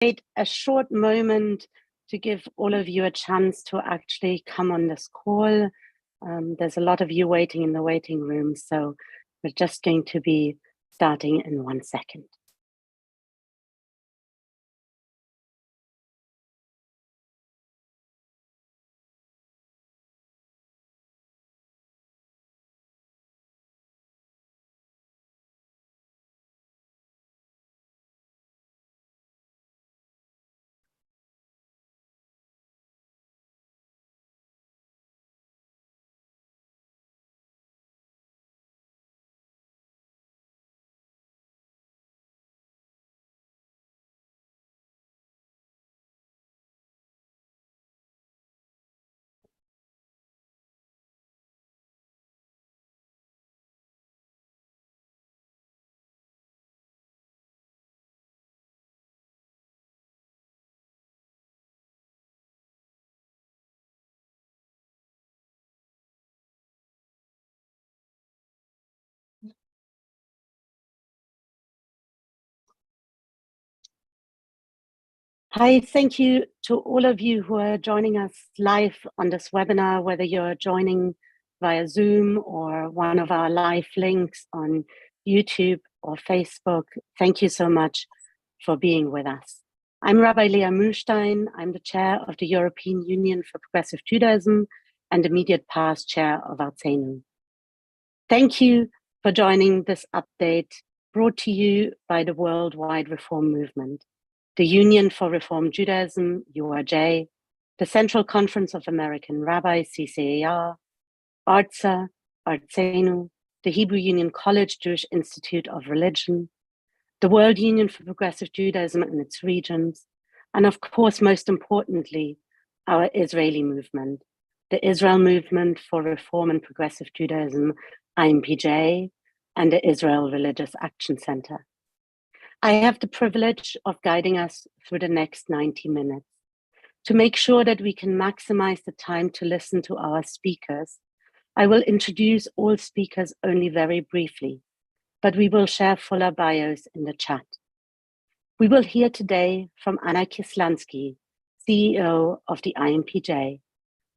Wait a short moment to give all of you a chance to actually come on this call. There's a lot of you waiting in the waiting room, so we're just going to be starting in 1 second. Hi, thank you to all of you who are joining us live on this webinar, whether you're joining via Zoom or one of our live links on YouTube or Facebook. Thank you so much for being with us. I'm Rabbi Leah Mühlstein. I'm the chair of the European Union for Progressive Judaism and immediate past chair of Artzenu. Thank you for joining this update brought to you by the Worldwide Reform Movement, the Union for Reform Judaism, URJ, the Central Conference of American Rabbis, CCAR, ARTSA, Artzenu, the Hebrew Union College Jewish Institute of Religion, the World Union for Progressive Judaism and its regions, and of course, most importantly, our Israeli movement, the Israel Movement for Reform and Progressive Judaism, IMPJ, and the Israel Religious Action Center. I have the privilege of guiding us through the next 90 minutes. To make sure that we can maximize the time to listen to our speakers, I will introduce all speakers only very briefly, but we will share fuller bios in the chat. We will hear today from Anna Kislansky, CEO of the IMPJ,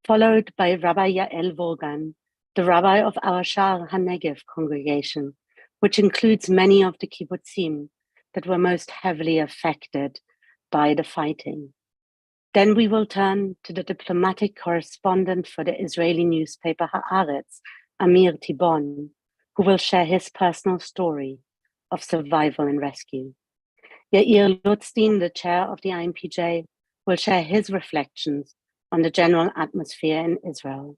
followed by Rabbi Yael Vogan, the rabbi of our Sha'ar HaNegev congregation, which includes many of the kibbutzim that were most heavily affected by the fighting. Then we will turn to the diplomatic correspondent for the Israeli newspaper Haaretz, Amir Tibon, who will share his personal story of survival and rescue. Yair Lutzstein, the chair of the IMPJ, will share his reflections on the general atmosphere in Israel.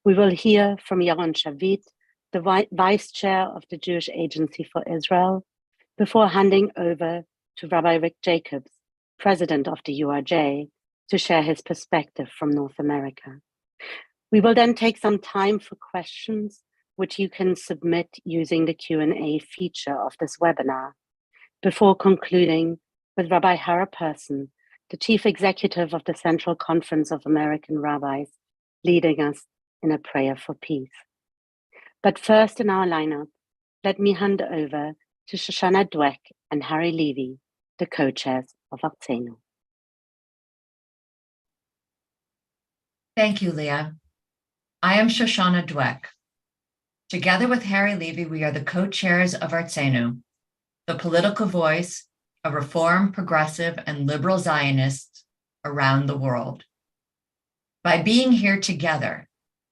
We will hear from Yaron Shavit, the vice chair of the Jewish Agency for Israel, before handing over to Rabbi Rick Jacobs, president of the URJ, to share his perspective from North America. We will then take some time for questions, which you can submit using the Q&A feature of this webinar, before concluding with Rabbi Hara Person, the chief executive of the Central Conference of American Rabbis, leading us in a prayer for peace. But first in our lineup, let me hand over to Shoshana Dweck and Harry Levy, the co-chairs of Artzenu. Thank you, Leah. I am Shoshana Dweck. Together with Harry Levy, we are the co-chairs of Artzenu, the political voice of reform, progressive, and liberal Zionists around the world. By being here together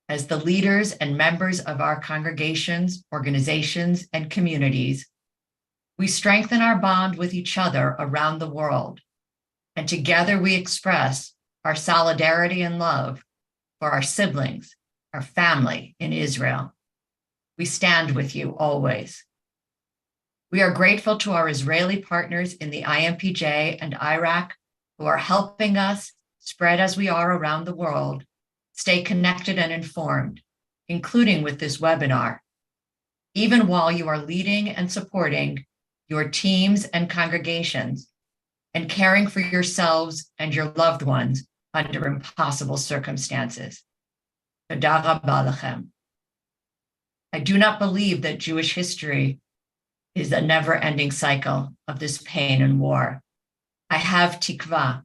as the leaders and members of our congregations, organizations, and communities, we strengthen our bond with each other around the world, and together we express our solidarity and love for our siblings, our family in Israel. We stand with you always. We are grateful to our Israeli partners in the IMPJ and Iraq who are helping us, spread as we are around the world, stay connected and informed, including with this webinar, even while you are leading and supporting your teams and congregations, and caring for yourselves and your loved ones under impossible circumstances. Toda rabba lachem. I do not believe that Jewish history is a never-ending cycle of this pain and war. I have tikva.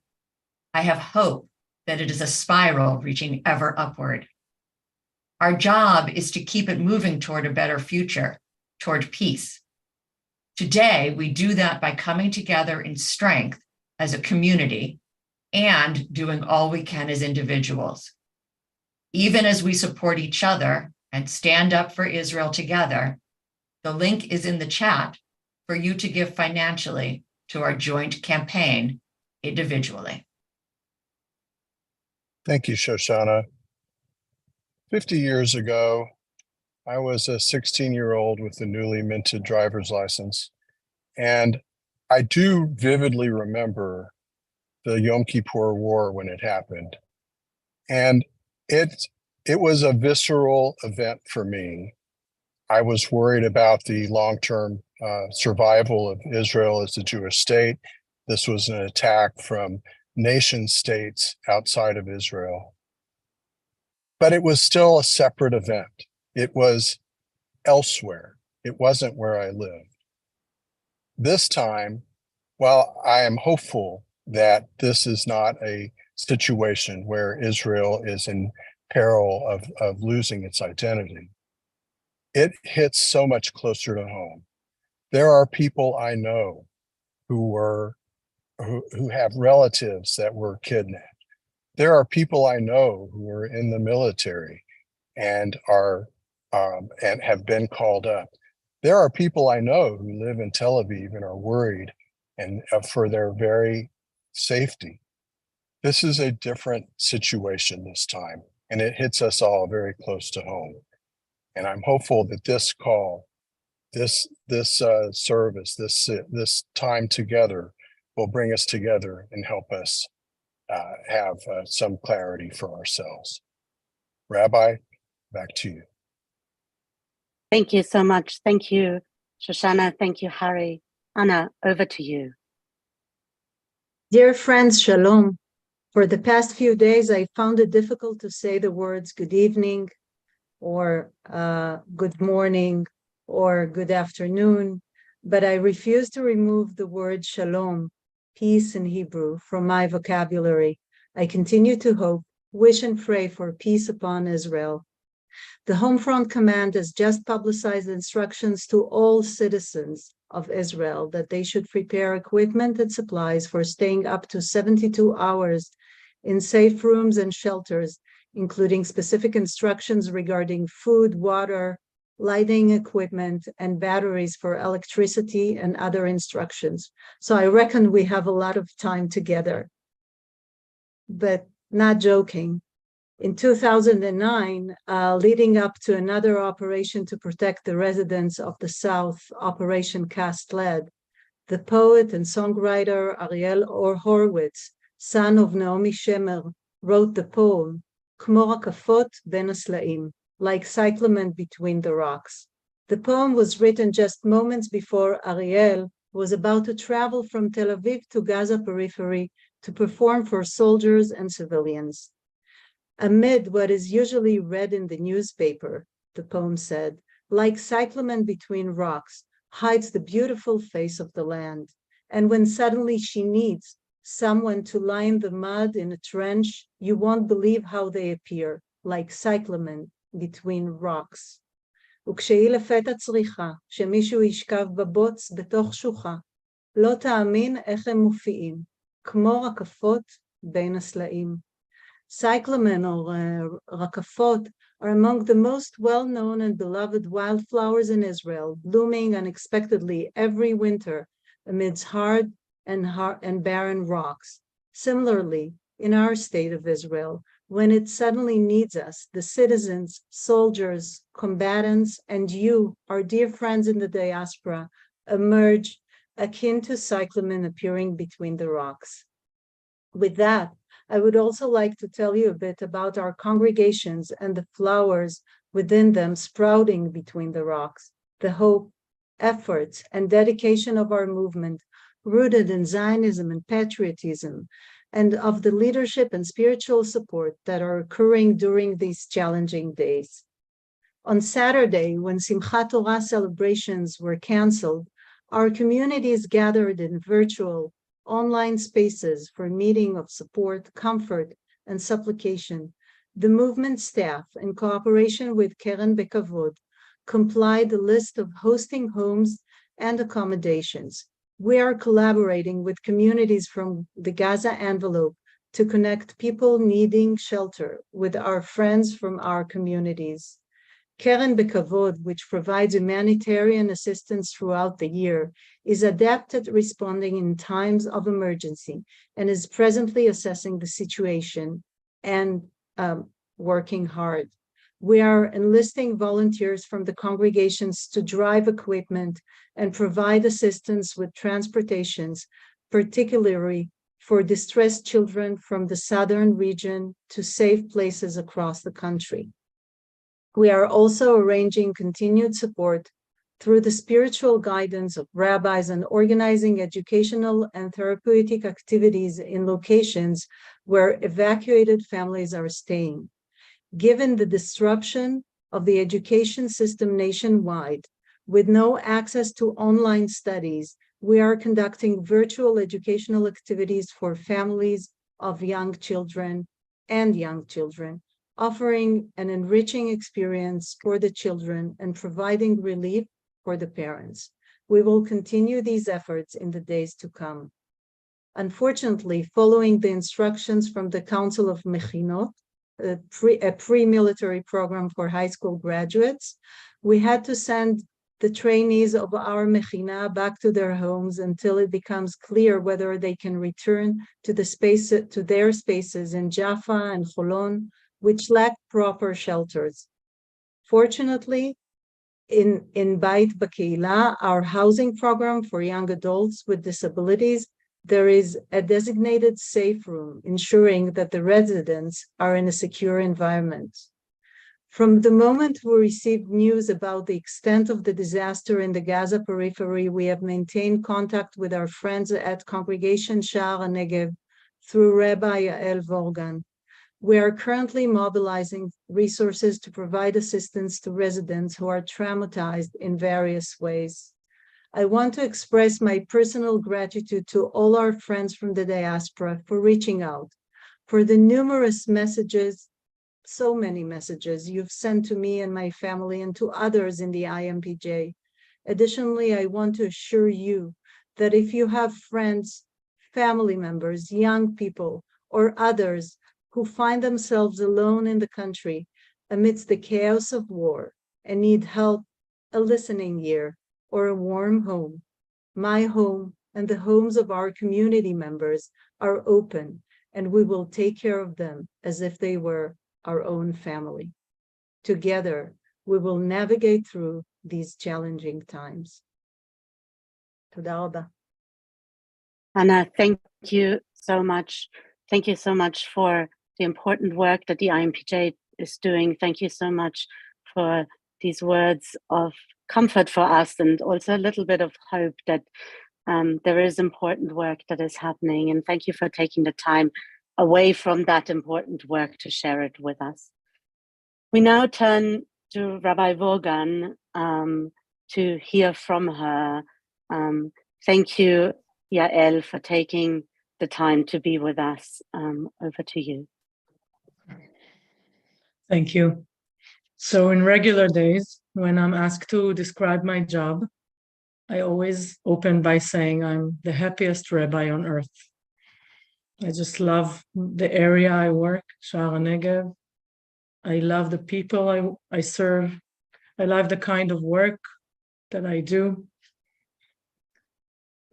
I have hope that it is a spiral reaching ever upward. Our job is to keep it moving toward a better future, toward peace. Today, we do that by coming together in strength as a community and doing all we can as individuals. Even as we support each other and stand up for Israel together, the link is in the chat for you to give financially to our joint campaign individually. Thank you, Shoshana. 50 years ago, I was a 16-year-old with a newly minted driver's license. And I do vividly remember the Yom Kippur War when it happened. And it was a visceral event for me. I was worried about the long-term survival of Israel as a Jewish state. This was an attack from nation states outside of Israel. But it was still a separate event. It was elsewhere. It wasn't where I lived. This time, while I am hopeful that this is not a situation where Israel is in peril of losing its identity, it hits so much closer to home. There are people I know who have relatives that were kidnapped. There are people I know who are in the military and are and have been called up. There are people I know who live in Tel Aviv and are worried and for their very safety. This is a different situation this time, and it hits us all very close to home. And I'm hopeful that this call, this service, this time together will bring us together and help us have some clarity for ourselves. Rabbi, back to you. Thank you so much. Thank you, Shoshana. Thank you, Harry. Anna, over to you. Dear friends, shalom. For the past few days, I found it difficult to say the words good evening or good morning or good afternoon, but I refuse to remove the word shalom, peace in Hebrew, from my vocabulary. I continue to hope, wish and pray for peace upon Israel. The Homefront Command has just publicized instructions to all citizens of Israel that they should prepare equipment and supplies for staying up to 72 hours in safe rooms and shelters, including specific instructions regarding food, water, lighting equipment, and batteries for electricity and other instructions. So I reckon we have a lot of time together. But not joking. In 2009, leading up to another operation to protect the residents of the South, Operation Cast Lead, the poet and songwriter Ariel Horowitz, son of Naomi Shemer, wrote the poem, Kmo Rakafot Ben Aslaim, like cyclamen between the rocks. The poem was written just moments before Ariel was about to travel from Tel Aviv to Gaza periphery to perform for soldiers and civilians. Amid what is usually read in the newspaper, the poem said, like cyclamen between rocks, hides the beautiful face of the land. And when suddenly she needs someone to line the mud in a trench, you won't believe how they appear, like cyclamen between rocks. וכשהיא לפתע צריכה שמישהו ישכב בבוץ בתוך שוחה, לא תאמין איך הם מופיעים, כמו רקפות בין הסלעים. Cyclamen or rakafot are among the most well-known and beloved wildflowers in Israel, blooming unexpectedly every winter amidst hard and barren rocks. Similarly, in our state of Israel, when it suddenly needs us, the citizens, soldiers, combatants, and you, our dear friends in the diaspora, emerge akin to cyclamen appearing between the rocks. With that, I would also like to tell you a bit about our congregations and the flowers within them sprouting between the rocks, the hope, efforts, and dedication of our movement, rooted in Zionism and patriotism, and of the leadership and spiritual support that are occurring during these challenging days. On Saturday, when Simchat Torah celebrations were canceled, our communities gathered in virtual online spaces for meeting of support, comfort, and supplication. The movement staff, in cooperation with Charan Bekavod, complied the list of hosting homes and accommodations. We are collaborating with communities from the Gaza envelope to connect people needing shelter with our friends from our communities. Charan Bekavod, which provides humanitarian assistance throughout the year, is adept at responding in times of emergency and is presently assessing the situation and working hard. We are enlisting volunteers from the congregations to drive equipment and provide assistance with transportations, particularly for distressed children from the southern region to safe places across the country. We are also arranging continued support through the spiritual guidance of rabbis and organizing educational and therapeutic activities in locations where evacuated families are staying. Given the disruption of the education system nationwide, with no access to online studies, we are conducting virtual educational activities for families of young children, offering an enriching experience for the children and providing relief for the parents. We will continue these efforts in the days to come. Unfortunately, following the instructions from the Council of Mechinot, a pre-military program for high school graduates, we had to send the trainees of our Mechina back to their homes until it becomes clear whether they can return to their spaces in Jaffa and Holon, which lack proper shelters. Fortunately, in Bait Bakila, our housing program for young adults with disabilities, there is a designated safe room, ensuring that the residents are in a secure environment. From the moment we received news about the extent of the disaster in the Gaza periphery, we have maintained contact with our friends at Congregation Sha'ar HaNegev through Rabbi Yael Vorgan. We are currently mobilizing resources to provide assistance to residents who are traumatized in various ways. I want to express my personal gratitude to all our friends from the diaspora for reaching out, for the numerous messages, so many messages you've sent to me and my family and to others in the IMPJ. Additionally, I want to assure you that if you have friends, family members, young people, or others who find themselves alone in the country amidst the chaos of war and need help, a listening ear, or a warm home, my home and the homes of our community members are open, and we will take care of them as if they were our own family. Together, we will navigate through these challenging times. Toda rabba. Anna, thank you so much. Thank you so much for the important work that the IMPJ is doing. Thank you so much for these words of comfort for us, and also a little bit of hope that there is important work that is happening. And thank you for taking the time away from that important work to share it with us. We now turn to Rabbi Vorgan to hear from her. Thank you, Yael, for taking the time to be with us. Over to you. Thank you. So in regular days, when I'm asked to describe my job, I always open by saying I'm the happiest rabbi on earth. I just love the area I work, Sha'ar HaNegev. I love the people I serve. I love the kind of work that I do.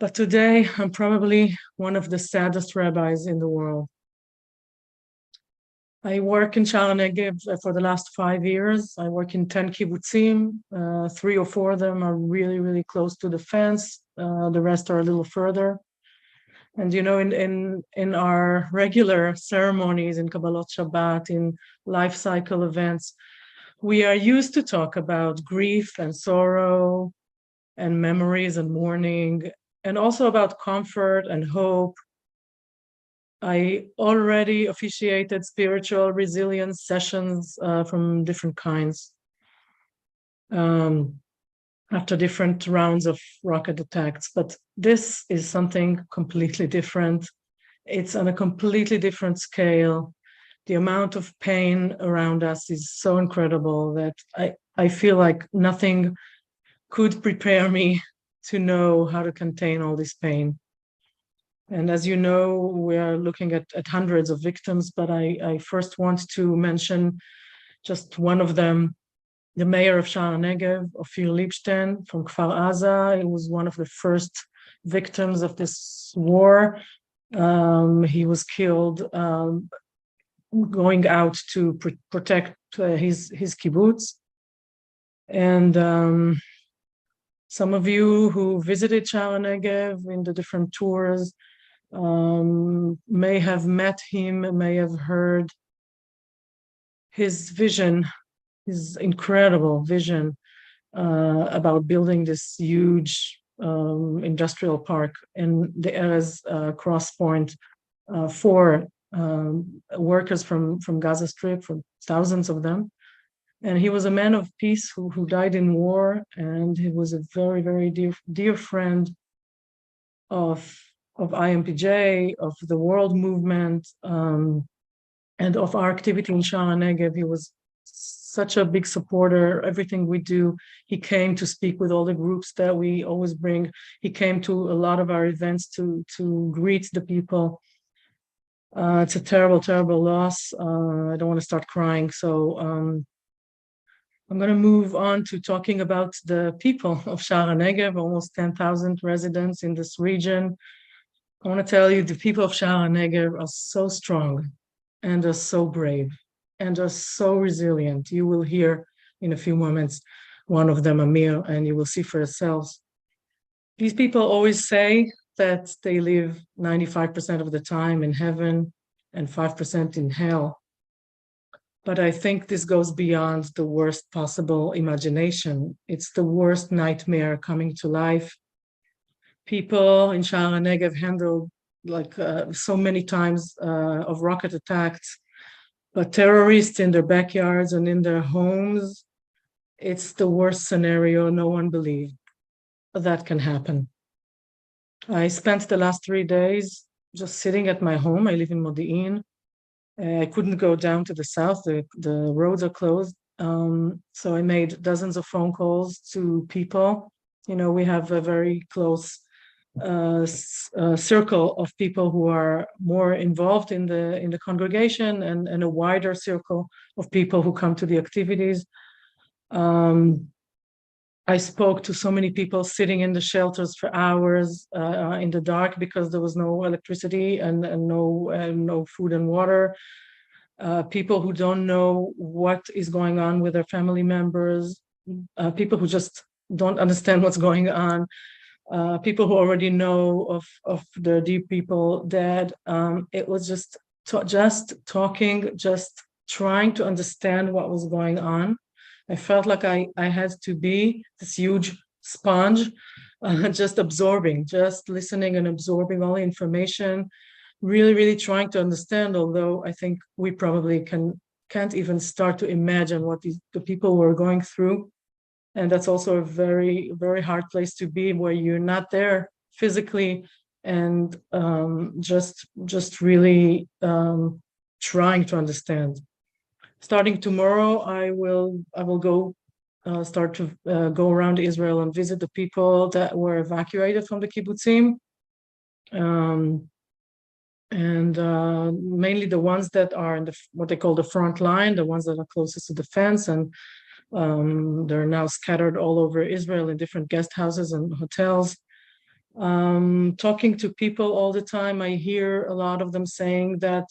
But today, I'm probably one of the saddest rabbis in the world. I work in Sha'ar HaNegev for the last 5 years. I work in 10 kibbutzim. 3 or 4 of them are really, really close to the fence. The rest are a little further. And you know, in our regular ceremonies, in Kabbalot Shabbat, in life cycle events, we are used to talk about grief and sorrow and memories and mourning, and also about comfort and hope. I already officiated spiritual resilience sessions from different kinds. after different rounds of rocket attacks. But this is something completely different. It's on a completely different scale. The amount of pain around us is so incredible that I feel like nothing could prepare me to know how to contain all this pain. And as you know, we are looking at hundreds of victims, but I first want to mention just one of them, the mayor of Charan, Ophir Lipstein from Kfar Aza. He was one of the first victims of this war. He was killed going out to protect his kibbutz. And some of you who visited Charan in the different tours may have met him, may have heard his vision, his incredible vision about building this huge industrial park in the Erez cross point for workers from Gaza Strip, for thousands of them. And he was a man of peace who died in war, and he was a very, very dear friend of IMPJ, of the world movement, and of our activity in Charan Negev. He was such a big supporter. Everything we do, he came to speak with all the groups that we always bring. He came to a lot of our events to greet the people. It's a terrible, terrible loss. I don't want to start crying, so I'm going to move on to talking about the people of Charan Negev, almost 10,000 residents in this region. I want to tell you the people of Charan Negev are so strong and are so brave and are so resilient. You will hear in a few moments one of them, Amir, and you will see for yourselves. These people always say that they live 95% of the time in heaven and 5% in hell. But I think this goes beyond the worst possible imagination. It's the worst nightmare coming to life. People in Charan Negev handled like so many times of rocket attacks, but terrorists in their backyards and in their homes, it's the worst scenario. No one believed that can happen. I spent the last 3 days just sitting at my home. I live in Modi'in. I couldn't go down to the south. The roads are closed. So I made dozens of phone calls to people. You know, we have a very close circle of people who are more involved in the congregation, and a wider circle of people who come to the activities. I spoke to so many people sitting in the shelters for hours in the dark because there was no electricity and no food and water. People who don't know what is going on with their family members, people who just don't understand what's going on, people who already know of the dear people dead. It was just talking, just trying to understand what was going on. I felt like I had to be this huge sponge, just absorbing, just listening and absorbing all the information, really, really trying to understand, although I think we probably can't even start to imagine what the people were going through. And that's also a very, very hard place to be, where you're not there physically and just really trying to understand. Starting tomorrow, I will go start to go around Israel and visit the people that were evacuated from the kibbutzim, and mainly the ones that are in what they call the front line, the ones that are closest to the fence, and they're now scattered all over Israel in different guest houses and hotels. Talking to people all the time, I hear a lot of them saying that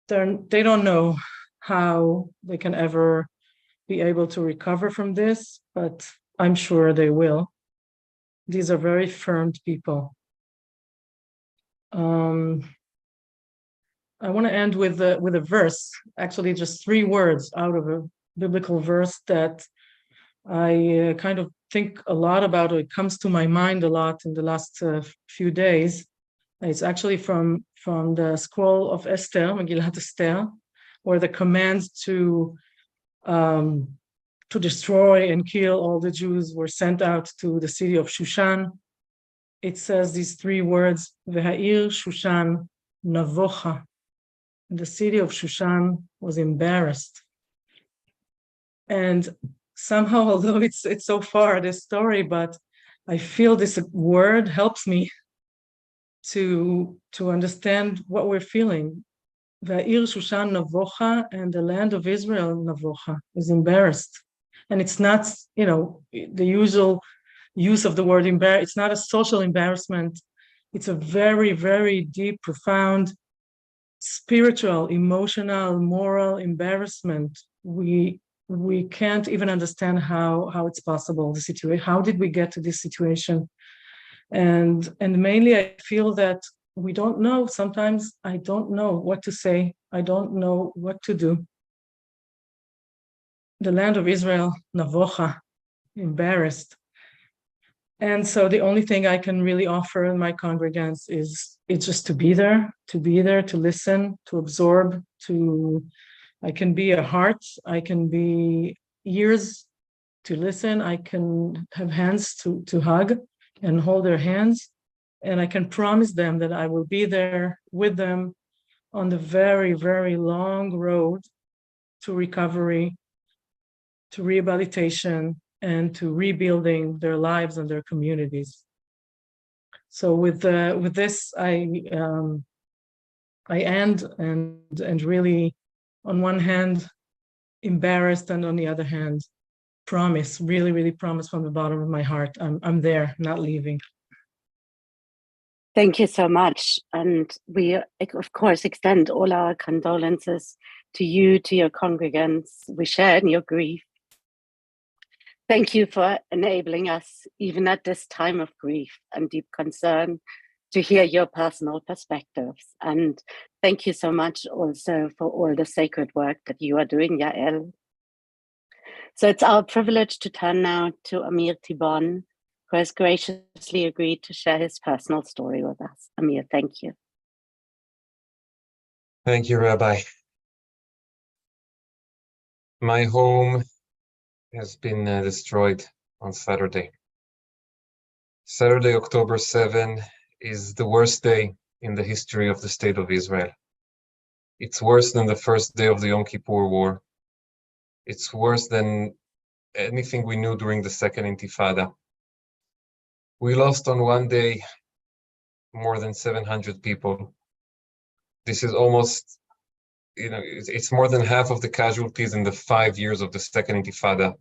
they don't know how they can ever be able to recover from this, but I'm sure they will. These are very firm people. I want to end with a verse, actually just 3 words out of a biblical verse that I kind of think a lot about. It comes to my mind a lot in the last few days. It's actually from the scroll of Esther, Megillat Esther, where the command to to destroy and kill all the Jews were sent out to the city of Shushan. It says these three words, V'ha'ir Shushan Navocha. The city of Shushan was embarrassed. And somehow, although it's so far, this story, but I feel this word helps me to understand what we're feeling. Va'ir Shushan Navocha, and the land of Israel, Navocha, is embarrassed. And it's not, the usual use of the word embarrass. It's not a social embarrassment. It's a very, very deep, profound, spiritual, emotional, moral embarrassment. We can't even understand how it's possible, the situation. How did we get to this situation? And mainly I feel that we don't know. Sometimes I don't know what to say. I don't know what to do. The land of Israel, Navocha, embarrassed. And so the only thing I can really offer my congregants is just to be there, to listen, to absorb, I can be a heart, I can be ears to listen, I can have hands to hug and hold their hands, and I can promise them that I will be there with them on the very, very long road to recovery, to rehabilitation, and to rebuilding their lives and their communities. So with this, I end and really, on one hand, embarrassed, and on the other hand, promise, really, really promise from the bottom of my heart, I'm there, not leaving. Thank you so much. And we, of course, extend all our condolences to you, to your congregants. We share in your grief. Thank you for enabling us, even at this time of grief and deep concern, to hear your personal perspectives. And thank you so much also for all the sacred work that you are doing, Yael. So it's our privilege to turn now to Amir Tibon, who has graciously agreed to share his personal story with us. Amir, thank you. Thank you, Rabbi. My home has been destroyed on Saturday. Saturday, October 7, is the worst day in the history of the State of Israel. It's worse than the first day of the Yom Kippur War. It's worse than anything we knew during the Second Intifada. We lost on one day more than 700 people. This is almost, it's more than half of the casualties in the 5 years of the Second Intifada.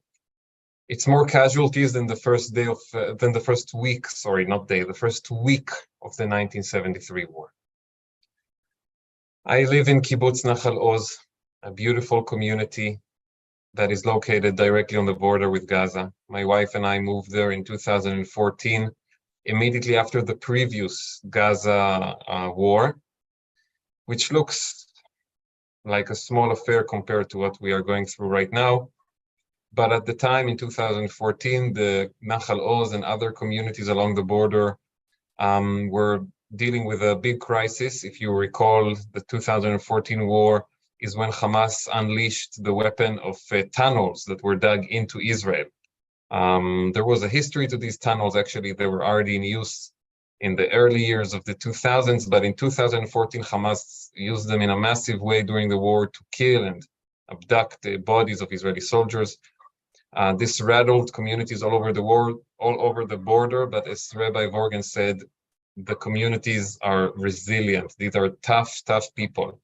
It's more casualties than the first week of the 1973 war. I live in Kibbutz Nachal Oz, a beautiful community that is located directly on the border with Gaza. My wife and I moved there in 2014, immediately after the previous Gaza war, which looks like a small affair compared to what we are going through right now. But at the time, in 2014, the Nachal Oz and other communities along the border were dealing with a big crisis. If you recall, the 2014 war is when Hamas unleashed the weapon of tunnels that were dug into Israel. There was a history to these tunnels. Actually, they were already in use in the early years of the 2000s, but in 2014, Hamas used them in a massive way during the war to kill and abduct the bodies of Israeli soldiers. This rattled communities all over the world, all over the border, but as Rabbi Vorgan said, the communities are resilient. These are tough people.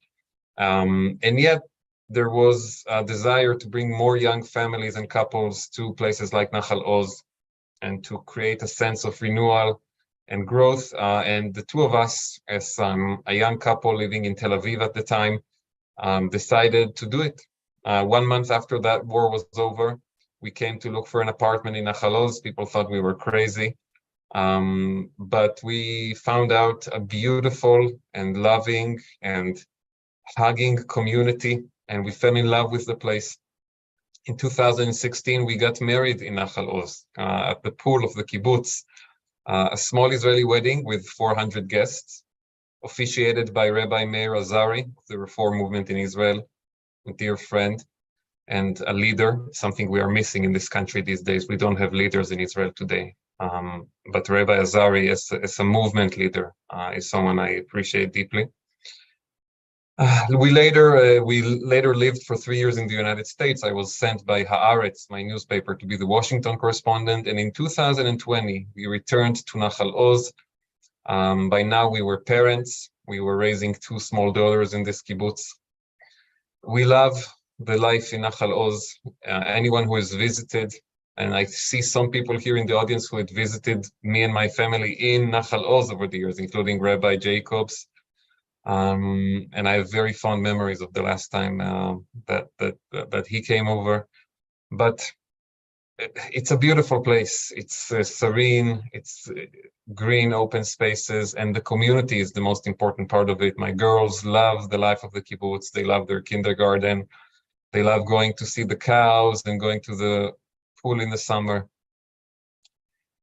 And yet there was a desire to bring more young families and couples to places like Nachal Oz and to create a sense of renewal and growth. And the two of us, as a young couple living in Tel Aviv at the time, decided to do it. 1 month after that war was over, we came to look for an apartment in Nachal Oz. People thought we were crazy. But we found out a beautiful and loving and hugging community, and we fell in love with the place. In 2016, we got married in Nachal Oz at the pool of the kibbutz, a small Israeli wedding with 400 guests, officiated by Rabbi Meir Azari of the Reform Movement in Israel, a dear friend. and a leader, something we are missing in this country these days. We don't have leaders in Israel today. But Rabbi Azari, as a movement leader, is someone I appreciate deeply. We later lived for 3 years in the United States. I was sent by Haaretz, my newspaper, to be the Washington correspondent. And in 2020, we returned to Nachal Oz. By now, we were parents. We were raising 2 small daughters in this kibbutz. We love the life in Nachal Oz. Anyone who has visited, and I see some people here in the audience who had visited me and my family in Nachal Oz over the years, including Rabbi Jacobs. And I have very fond memories of the last time that he came over. But it's a beautiful place. It's serene, it's green, open spaces, and the community is the most important part of it. My girls love the life of the kibbutz. They love their kindergarten. They love going to see the cows and going to the pool in the summer.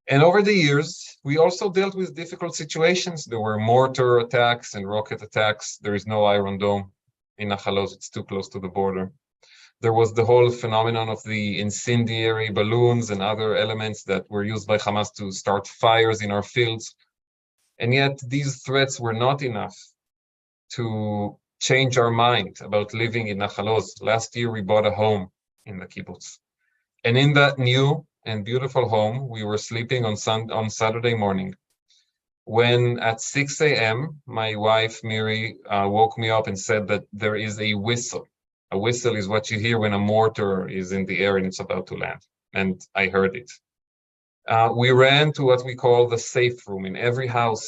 And over the years, we also dealt with difficult situations. There were mortar attacks and rocket attacks. There is no Iron Dome in Nachal Oz. It's too close to the border. There was the whole phenomenon of the incendiary balloons and other elements that were used by Hamas to start fires in our fields. And yet these threats were not enough to change our mind about living in Nachal Oz. Last year, we bought a home in the kibbutz. And in that new and beautiful home, we were sleeping on Saturday morning, when at 6 a.m., my wife, Miri, woke me up and said that there is a whistle. A whistle is what you hear when a mortar is in the air and it's about to land. And I heard it. We ran to what we call the safe room. In every house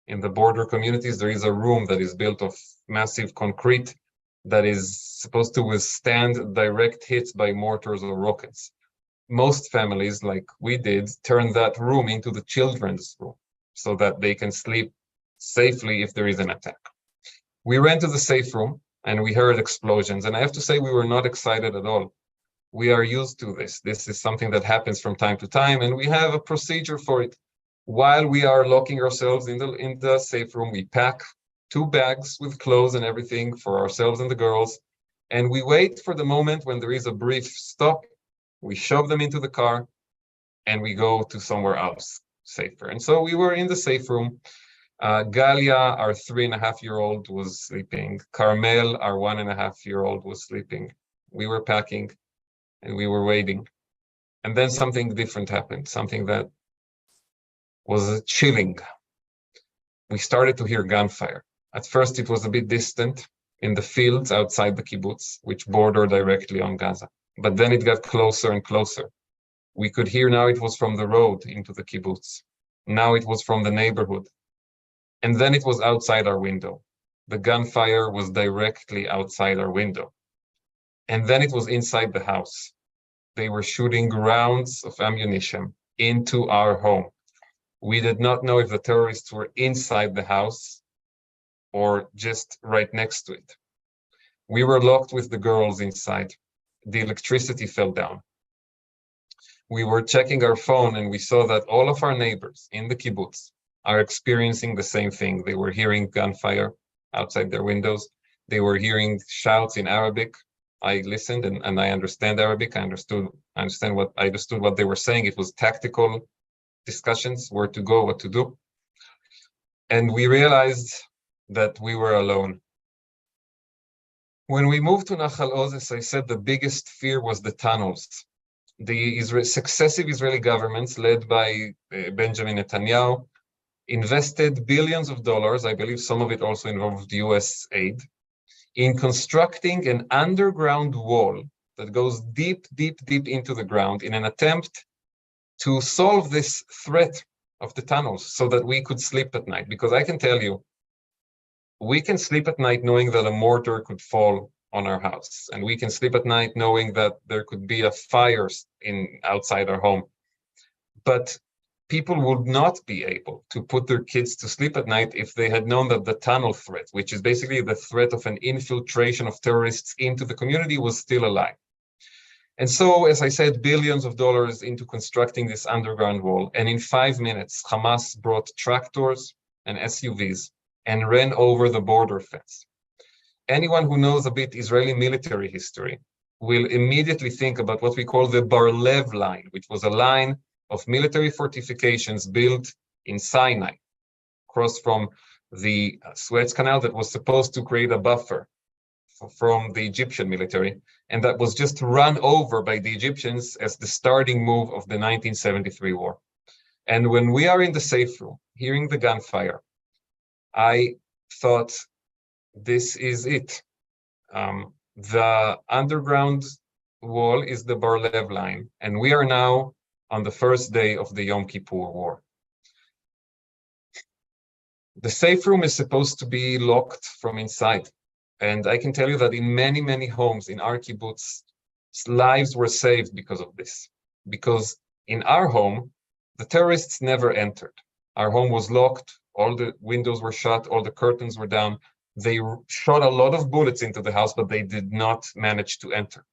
in the border communities, there is a room that is built of massive concrete that is supposed to withstand direct hits by mortars or rockets. Most families, like we did, turn that room into the children's room so that they can sleep safely if there is an attack. We ran to the safe room and we heard explosions. And I have to say, we were not excited at all. We are used to this. This is something that happens from time to time, and we have a procedure for it. While we are locking ourselves in the safe room, we pack 2 bags with clothes and everything for ourselves and the girls. And we wait for the moment when there is a brief stop. We shove them into the car and we go to somewhere else safer. And so we were in the safe room. Galia, our 3.5-year-old, was sleeping. Carmel, our 1.5-year-old, was sleeping. We were packing and we were waiting. And then something different happened, something that was chilling. We started to hear gunfire. At first, it was a bit distant in the fields outside the kibbutz, which border directly on Gaza. But then it got closer and closer. We could hear now it was from the road into the kibbutz. Now it was from the neighborhood. And then it was outside our window. The gunfire was directly outside our window. And then it was inside the house. They were shooting rounds of ammunition into our home. We did not know if the terrorists were inside the house or just right next to it. We were locked with the girls inside. The electricity fell down. We were checking our phone and we saw that all of our neighbors in the kibbutz are experiencing the same thing. They were hearing gunfire outside their windows. They were hearing shouts in Arabic. I listened and I understand Arabic. I understood what they were saying. It was tactical discussions, where to go, what to do. And we realized that we were alone. When we moved to Nachal Oz, as I said, the biggest fear was the tunnels. The successive Israeli governments, led by Benjamin Netanyahu, invested billions of dollars, I believe some of it also involved US aid, in constructing an underground wall that goes deep, deep, deep into the ground in an attempt to solve this threat of the tunnels so that we could sleep at night. Because I can tell you, we can sleep at night knowing that a mortar could fall on our house. And we can sleep at night knowing that there could be a fire outside our home. But people would not be able to put their kids to sleep at night if they had known that the tunnel threat, which is basically the threat of an infiltration of terrorists into the community, was still alive. And so, as I said, billions of dollars into constructing this underground wall. And in 5 minutes, Hamas brought tractors and SUVs and ran over the border fence. Anyone who knows a bit Israeli military history will immediately think about what we call the Bar-Lev line, which was a line of military fortifications built in Sinai, across from the Suez Canal, that was supposed to create a buffer from the Egyptian military, and that was just run over by the Egyptians as the starting move of the 1973 war. And when we are in the safe room, hearing the gunfire, I thought, this is it. The underground wall is the Bar-Lev line, and we are now on the first day of the Yom Kippur War. The safe room is supposed to be locked from inside. And I can tell you that in many, many homes in our kibbutz, lives were saved because of this. Because in our home, the terrorists never entered. Our home was locked, all the windows were shut, all the curtains were down. They shot a lot of bullets into the house, but they did not manage to enter.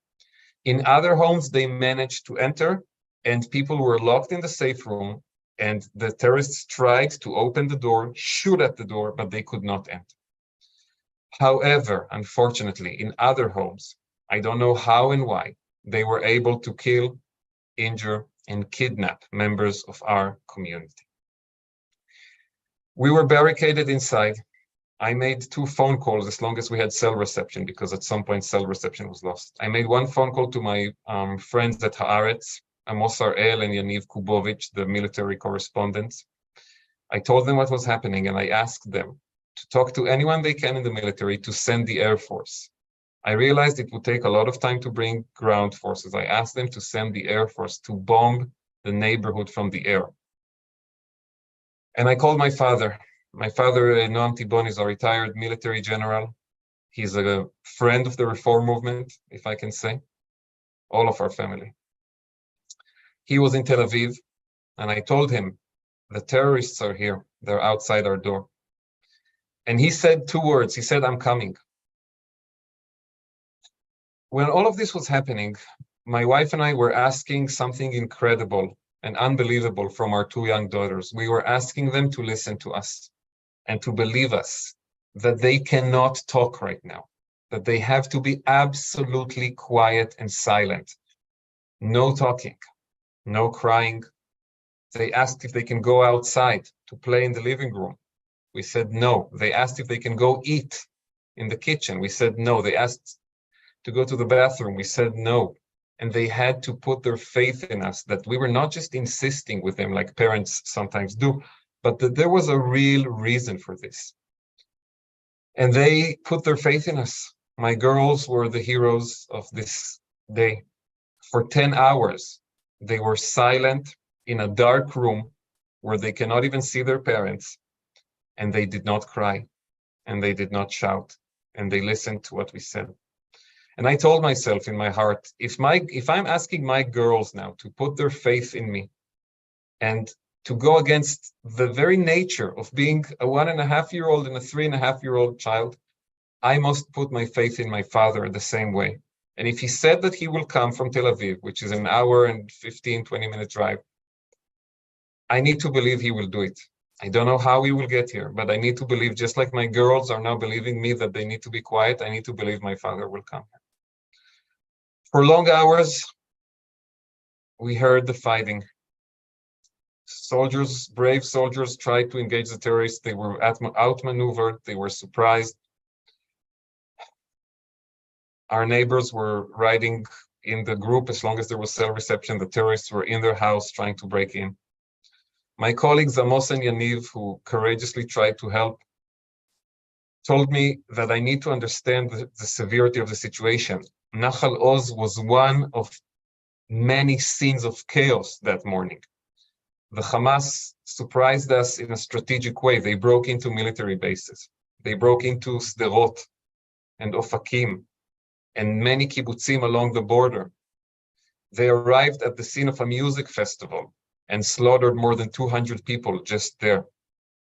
In other homes, they managed to enter, and people were locked in the safe room, and the terrorists tried to open the door, shoot at the door, but they could not enter. However, unfortunately, in other homes, I don't know how and why, they were able to kill, injure, and kidnap members of our community. We were barricaded inside. I made 2 phone calls as long as we had cell reception, because at some point cell reception was lost. I made 1 phone call to my friends at Haaretz, Amos Harel and Yaniv Kubovich, the military correspondents. I told them what was happening, and I asked them to talk to anyone they can in the military to send the Air Force. I realized it would take a lot of time to bring ground forces. I asked them to send the Air Force to bomb the neighborhood from the air. And I called my father. My father, Noam Tibon, is a retired military general. He's a friend of the reform movement, if I can say, all of our family. He was in Tel Aviv, and I told him, the terrorists are here. They're outside our door. And he said 2 words. He said, I'm coming. When all of this was happening, my wife and I were asking something incredible and unbelievable from our 2 young daughters. We were asking them to listen to us and to believe us, that they cannot talk right now, that they have to be absolutely quiet and silent. No talking, no crying. They asked if they can go outside to play in the living room. We said no. They asked if they can go eat in the kitchen. We said no. They asked to go to the bathroom. We said no. And they had to put their faith in us, that we were not just insisting with them like parents sometimes do, but that there was a real reason for this. And they put their faith in us. My girls were the heroes of this day. For 10 hours, they were silent in a dark room where they cannot even see their parents, and they did not cry, and they did not shout, and they listened to what we said. And I told myself in my heart, if I'm asking my girls now to put their faith in me and to go against the very nature of being a 1.5-year-old and a 3.5-year-old child, I must put my faith in my father the same way. And if he said that he will come from Tel Aviv, which is an hour and 15, 20-minute drive, I need to believe he will do it. I don't know how he will get here, but I need to believe, just like my girls are now believing me that they need to be quiet, I need to believe my father will come. For long hours, we heard the fighting. Soldiers, brave soldiers, tried to engage the terrorists. They were outmaneuvered. They were surprised. Our neighbors were riding in the group as long as there was cell reception. The terrorists were in their house trying to break in. My colleagues Amos and Yaniv, who courageously tried to help, told me that I need to understand the severity of the situation. Nachal Oz was one of many scenes of chaos that morning. The Hamas surprised us in a strategic way. They broke into military bases. They broke into Sderot and Ofakim and many kibbutzim along the border. They arrived at the scene of a music festival and slaughtered more than 200 people just there.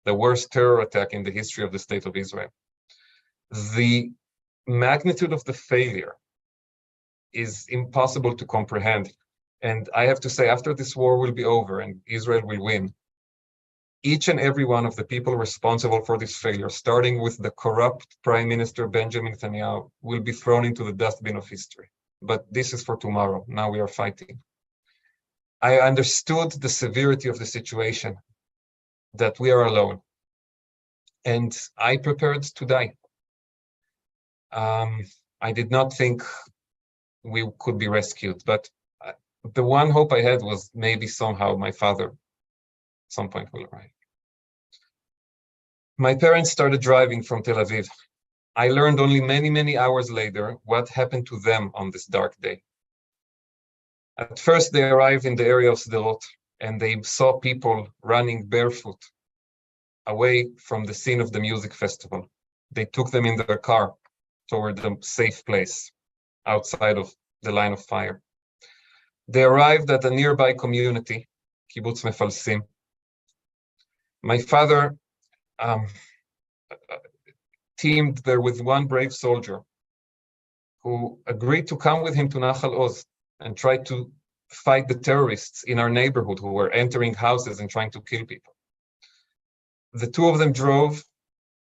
The worst terror attack in the history of the state of Israel. The magnitude of the failure is impossible to comprehend. And I have to say, after this war will be over and Israel will win, each and every one of the people responsible for this failure, starting with the corrupt Prime Minister Benjamin Netanyahu, will be thrown into the dustbin of history. but this is for tomorrow. Now we are fighting. I understood the severity of the situation, that we are alone, and I prepared to die. I did not think we could be rescued, but the one hope I had was maybe somehow my father at some point will arrive. My parents started driving from Tel Aviv. I learned only many, many hours later what happened to them on this dark day. At first, they arrived in the area of Sderot, and they saw people running barefoot away from the scene of the music festival. They took them in their car toward a safe place outside of the line of fire. They arrived at a nearby community, Kibbutz Mefalsim. My father teamed there with one brave soldier who agreed to come with him to Nachal Oz and try to fight the terrorists in our neighborhood who were entering houses and trying to kill people. The two of them drove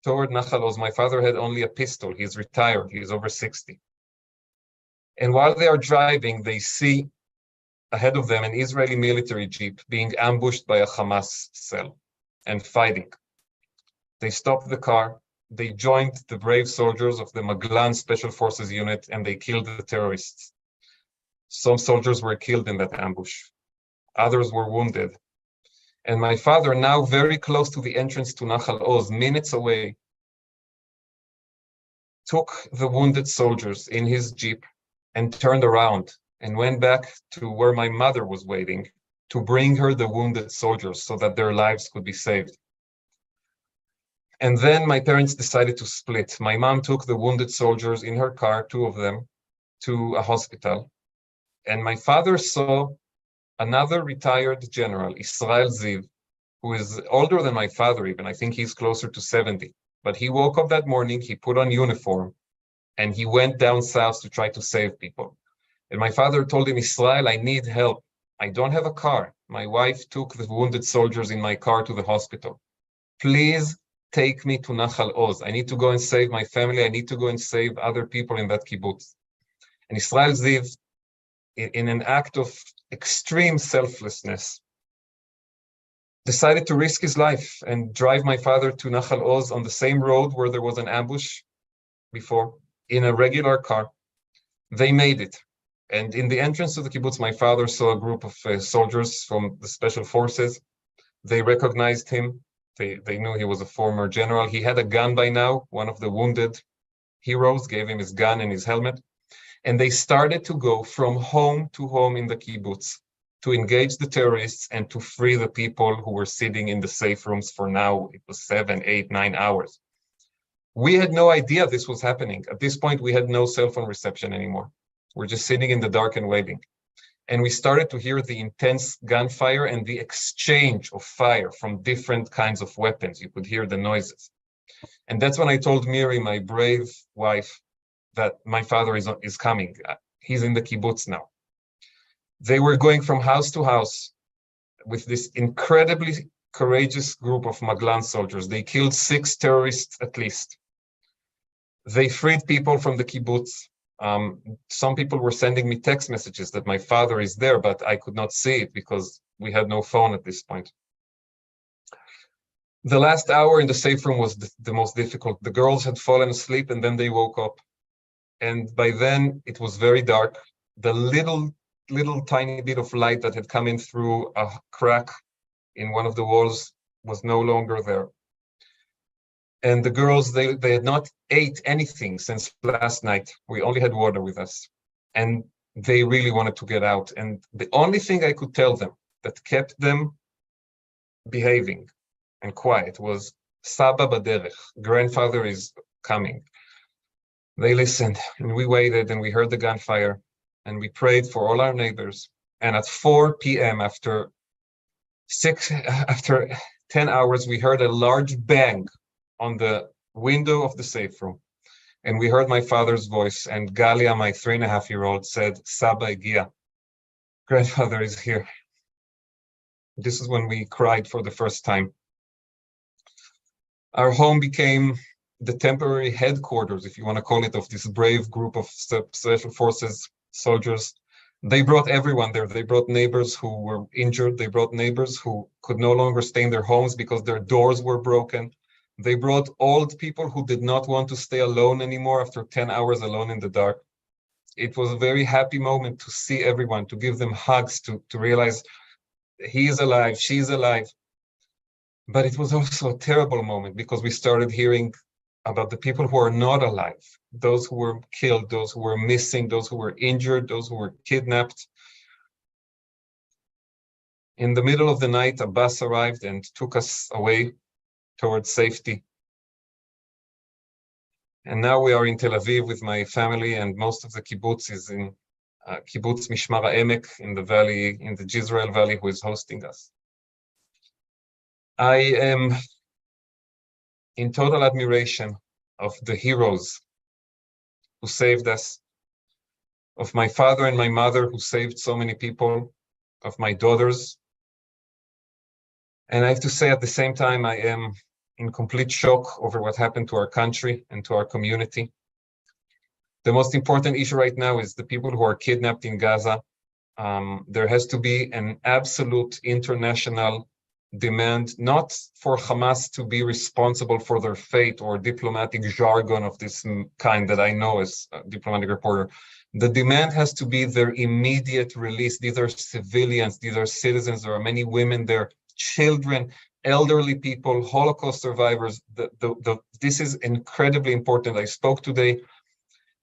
toward Nachal Oz. My father had only a pistol. He's retired. He's over 60. And while they are driving, they see ahead of them an Israeli military jeep being ambushed by a Hamas cell and fighting. They stopped the car. They joined the brave soldiers of the Maglan Special Forces unit, and they killed the terrorists. Some soldiers were killed in that ambush. Others were wounded. And my father, now very close to the entrance to Nachal Oz, minutes away, took the wounded soldiers in his jeep and turned around and went back to where my mother was waiting to bring her the wounded soldiers so that their lives could be saved. And then my parents decided to split. My mom took the wounded soldiers in her car, two of them, to a hospital. And my father saw another retired general, Israel Ziv, who is older than my father even. I think he's closer to 70. But he woke up that morning, he put on uniform, and he went down south to try to save people. And my father told him, Israel, I need help. I don't have a car. My wife took the wounded soldiers in my car to the hospital. Please take me to Nachal Oz. I need to go and save my family. I need to go and save other people in that kibbutz. And Israel Ziv, in an act of extreme selflessness, decided to risk his life and drive my father to Nachal Oz on the same road where there was an ambush before, in a regular car. They made it. And in the entrance to the kibbutz, my father saw a group of soldiers from the special forces. They recognized him. They knew he was a former general. He had a gun by now. One of the wounded heroes gave him his gun and his helmet. And they started to go from home to home in the kibbutz to engage the terrorists and to free the people who were sitting in the safe rooms for now, it was 7, 8, 9 hours. We had no idea this was happening. At this point, we had no cell phone reception anymore. We're just sitting in the dark and waiting. And we started to hear the intense gunfire and the exchange of fire from different kinds of weapons. You could hear the noises. And that's when I told Miri, my brave wife, that my father is coming. He's in the kibbutz now. They were going from house to house with this incredibly courageous group of Maglan soldiers. They killed 6 terrorists at least. They freed people from the kibbutz. Some people were sending me text messages that my father is there, but I could not see it because we had no phone at this point. The last hour in the safe room was the most difficult. The girls had fallen asleep and then they woke up. And by then it was very dark. The little tiny bit of light that had come in through a crack in one of the walls was no longer there. And the girls, they had not ate anything since last night. We only had water with us. And they really wanted to get out. And the only thing I could tell them that kept them behaving and quiet was Saba Baderech, grandfather is coming. They listened and we waited and we heard the gunfire and we prayed for all our neighbors. And at 4 p.m. after 10 hours, we heard a large bang on the window of the safe room. And we heard my father's voice, and Galia, my 3.5-year-old, said, Saba Egia, grandfather is here. This is when we cried for the first time. Our home became the temporary headquarters, if you want to call it, of this brave group of special forces soldiers. They brought everyone there. They brought neighbors who were injured. They brought neighbors who could no longer stay in their homes because their doors were broken. They brought old people who did not want to stay alone anymore after 10 hours alone in the dark. It was a very happy moment to see everyone, to give them hugs, to realize he is alive, she's alive. But it was also a terrible moment because we started hearing about the people who are not alive, those who were killed, those who were missing, those who were injured, those who were kidnapped. In the middle of the night, a bus arrived and took us away towards safety. And now we are in Tel Aviv with my family, and most of the kibbutz is in kibbutz Mishmar HaEmek in the valley, in the Jezreel Valley, who is hosting us. I am in total admiration of the heroes who saved us, of my father and my mother who saved so many people, of my daughters. And I have to say at the same time, I am in complete shock over what happened to our country and to our community. The most important issue right now is the people who are kidnapped in Gaza. There has to be an absolute international demand, not for Hamas to be responsible for their fate or diplomatic jargon of this kind that I know as a diplomatic reporter. The demand has to be their immediate release. These are civilians, these are citizens, there are many women there, children, elderly people, Holocaust survivors. This is incredibly important. I spoke today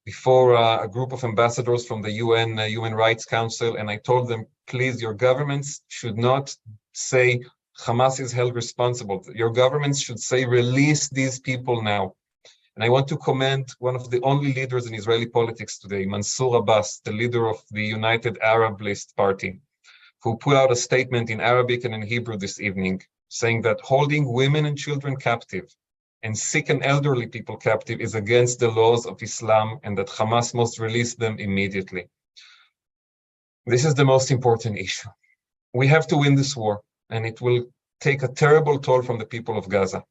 before a group of ambassadors from the UN Human Rights Council, and I told them, please, your governments should not say Hamas is held responsible. Your governments should say, release these people now. And I want to commend one of the only leaders in Israeli politics today, Mansour Abbas, the leader of the United Arab List Party, who put out a statement in Arabic and in Hebrew this evening, saying that holding women and children captive and sick and elderly people captive is against the laws of Islam, and that Hamas must release them immediately. This is the most important issue. We have to win this war, and it will take a terrible toll from the people of Gaza.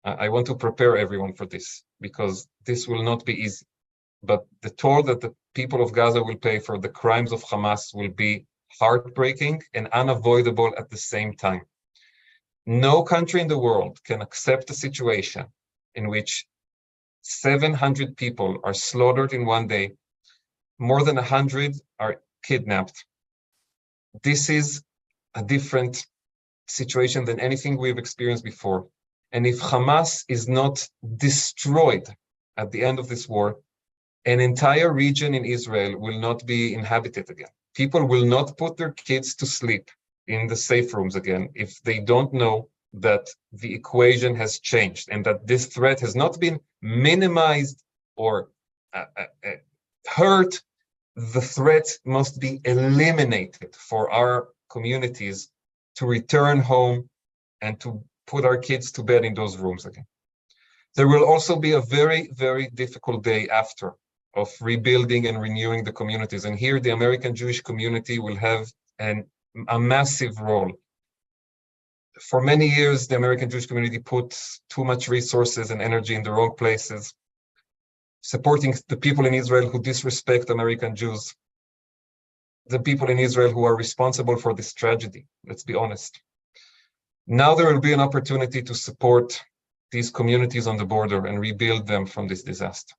I want to prepare everyone for this, because this will not be easy. But the toll that the people of Gaza will pay for the crimes of Hamas will be heartbreaking and unavoidable at the same time. No country in the world can accept a situation in which 700 people are slaughtered in one day, more than 100 are kidnapped. This is a different situation than anything we've experienced before. And if Hamas is not destroyed at the end of this war, an entire region in Israel will not be inhabited again. People will not put their kids to sleep in the safe rooms again if they don't know that the equation has changed and that this threat has not been minimized or hurt. The threat must be eliminated for our communities to return home and to put our kids to bed in those rooms again. There will also be a very, very difficult day after of rebuilding and renewing the communities. And here the American Jewish community will have a massive role. For many years, the American Jewish community put too much resources and energy in the wrong places, supporting the people in Israel who disrespect American Jews, the people in Israel who are responsible for this tragedy, let's be honest. Now there will be an opportunity to support these communities on the border and rebuild them from this disaster.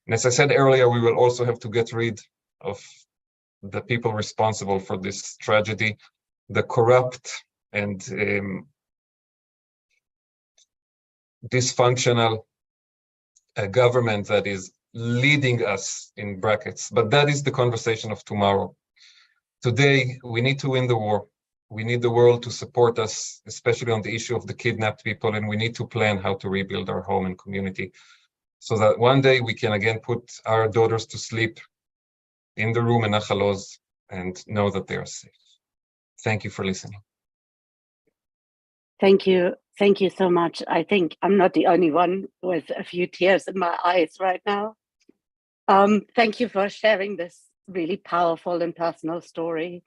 And as I said earlier, we will also have to get rid of the people responsible for this tragedy, the corrupt and dysfunctional government that is leading us, in brackets. But that is the conversation of tomorrow. Today, we need to win the war. We need the world to support us, especially on the issue of the kidnapped people, and we need to plan how to rebuild our home and community so that one day we can again put our daughters to sleep in the room in Nachal Oz and know that they are safe. Thank you for listening. Thank you. Thank you so much. I think I'm not the only one with a few tears in my eyes right now. Thank you for sharing this really powerful and personal story.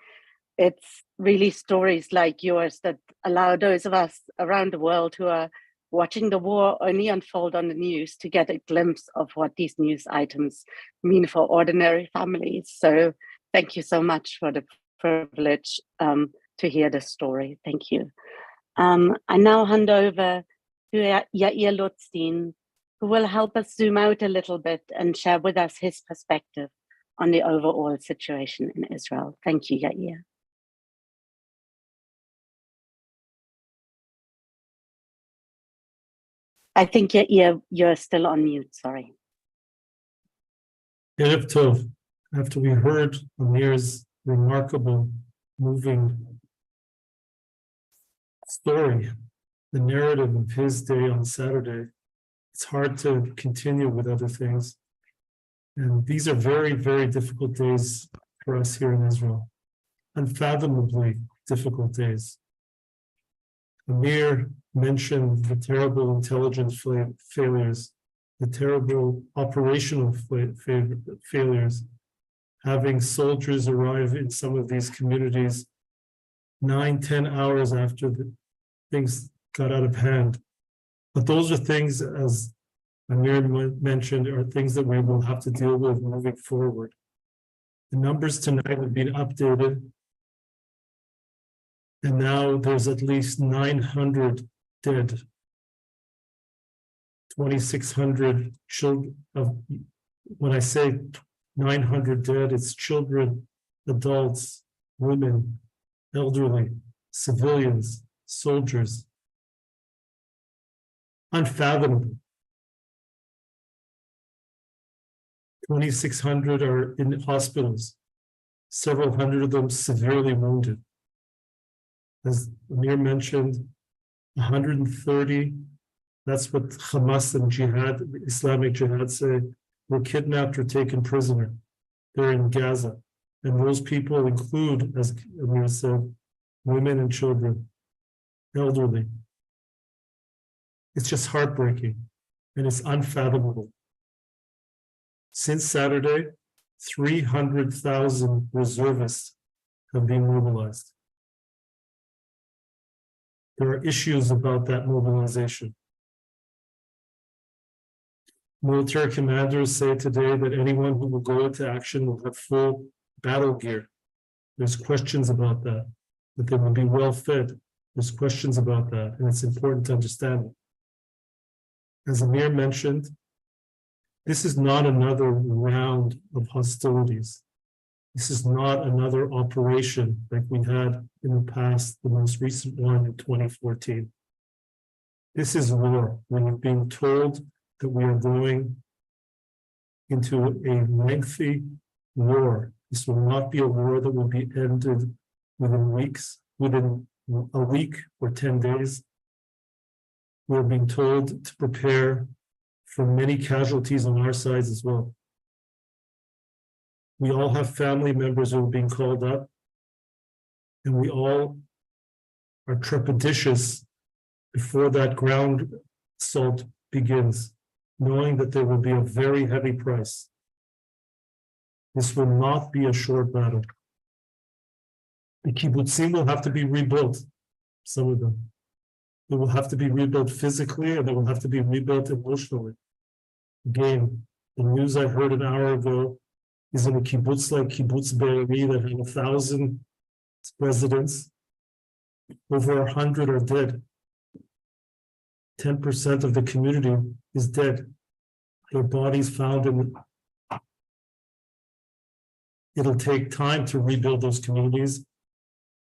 It's really stories like yours that allow those of us around the world who are watching the war only unfold on the news to get a glimpse of what these news items mean for ordinary families. So thank you so much for the privilege to hear this story. Thank you. I now hand over to Yair Lutzstein, who will help us zoom out a little bit and share with us his perspective on the overall situation in Israel. Thank you, Yair. I think you're still on mute, sorry. Erev Tov. After we heard Amir's remarkable, moving story, the narrative of his day on Saturday, it's hard to continue with other things. And these are very, very difficult days for us here in Israel. Unfathomably difficult days. Amir mentioned the terrible intelligence failures, the terrible operational failures, having soldiers arrive in some of these communities 9-10 hours after things got out of hand. But those are things, as Amir mentioned, are things that we will have to deal with moving forward. The numbers tonight have been updated, and now there's at least 900 dead, 2,600 children. When I say 900 dead, it's children, adults, women, elderly, civilians, soldiers. Unfathomable. 2,600 are in hospitals, several hundred of them severely wounded. As Amir mentioned, 130, that's what Hamas and Jihad, Islamic Jihad say, were kidnapped or taken prisoner. They're in Gaza. And those people include, as Amir said, women and children, elderly. It's just heartbreaking and it's unfathomable. Since Saturday, 300,000 reservists have been mobilized. There are issues about that mobilization. Military commanders say today that anyone who will go into action will have full battle gear. There's questions about that they will be well fed. There's questions about that, and it's important to understand it. As Amir mentioned, this is not another round of hostilities. This is not another operation like we had in the past, the most recent one in 2014. This is war. When you're being told that we are going into a lengthy war, this will not be a war that will be ended within a week or 10 days. We're being told to prepare for many casualties on our sides as well. We all have family members who are being called up, and we all are trepidatious before that ground assault begins, knowing that there will be a very heavy price. This will not be a short battle. The kibbutzim will have to be rebuilt, some of them. They will have to be rebuilt physically, and they will have to be rebuilt emotionally. Again, the news I heard an hour ago is in a kibbutz like Kibbutz Be'eri that had 1,000 residents. Over 100 are dead. 10% of the community is dead. Their bodies found in. It'll take time to rebuild those communities.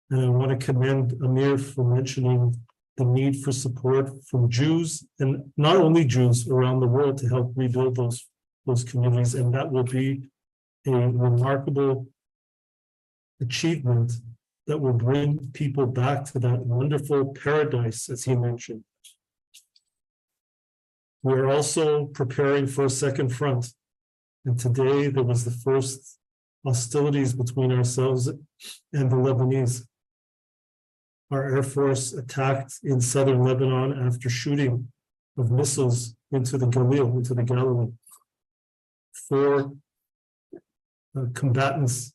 And I want to commend Amir for mentioning the need for support from Jews, and not only Jews around the world, to help rebuild those communities. And that will be a remarkable achievement that will bring people back to that wonderful paradise, as he mentioned. We're also preparing for a second front. And today there was the first hostilities between ourselves and the Lebanese. Our Air Force attacked in southern Lebanon after shooting of missiles into the Galilee. 4 combatants,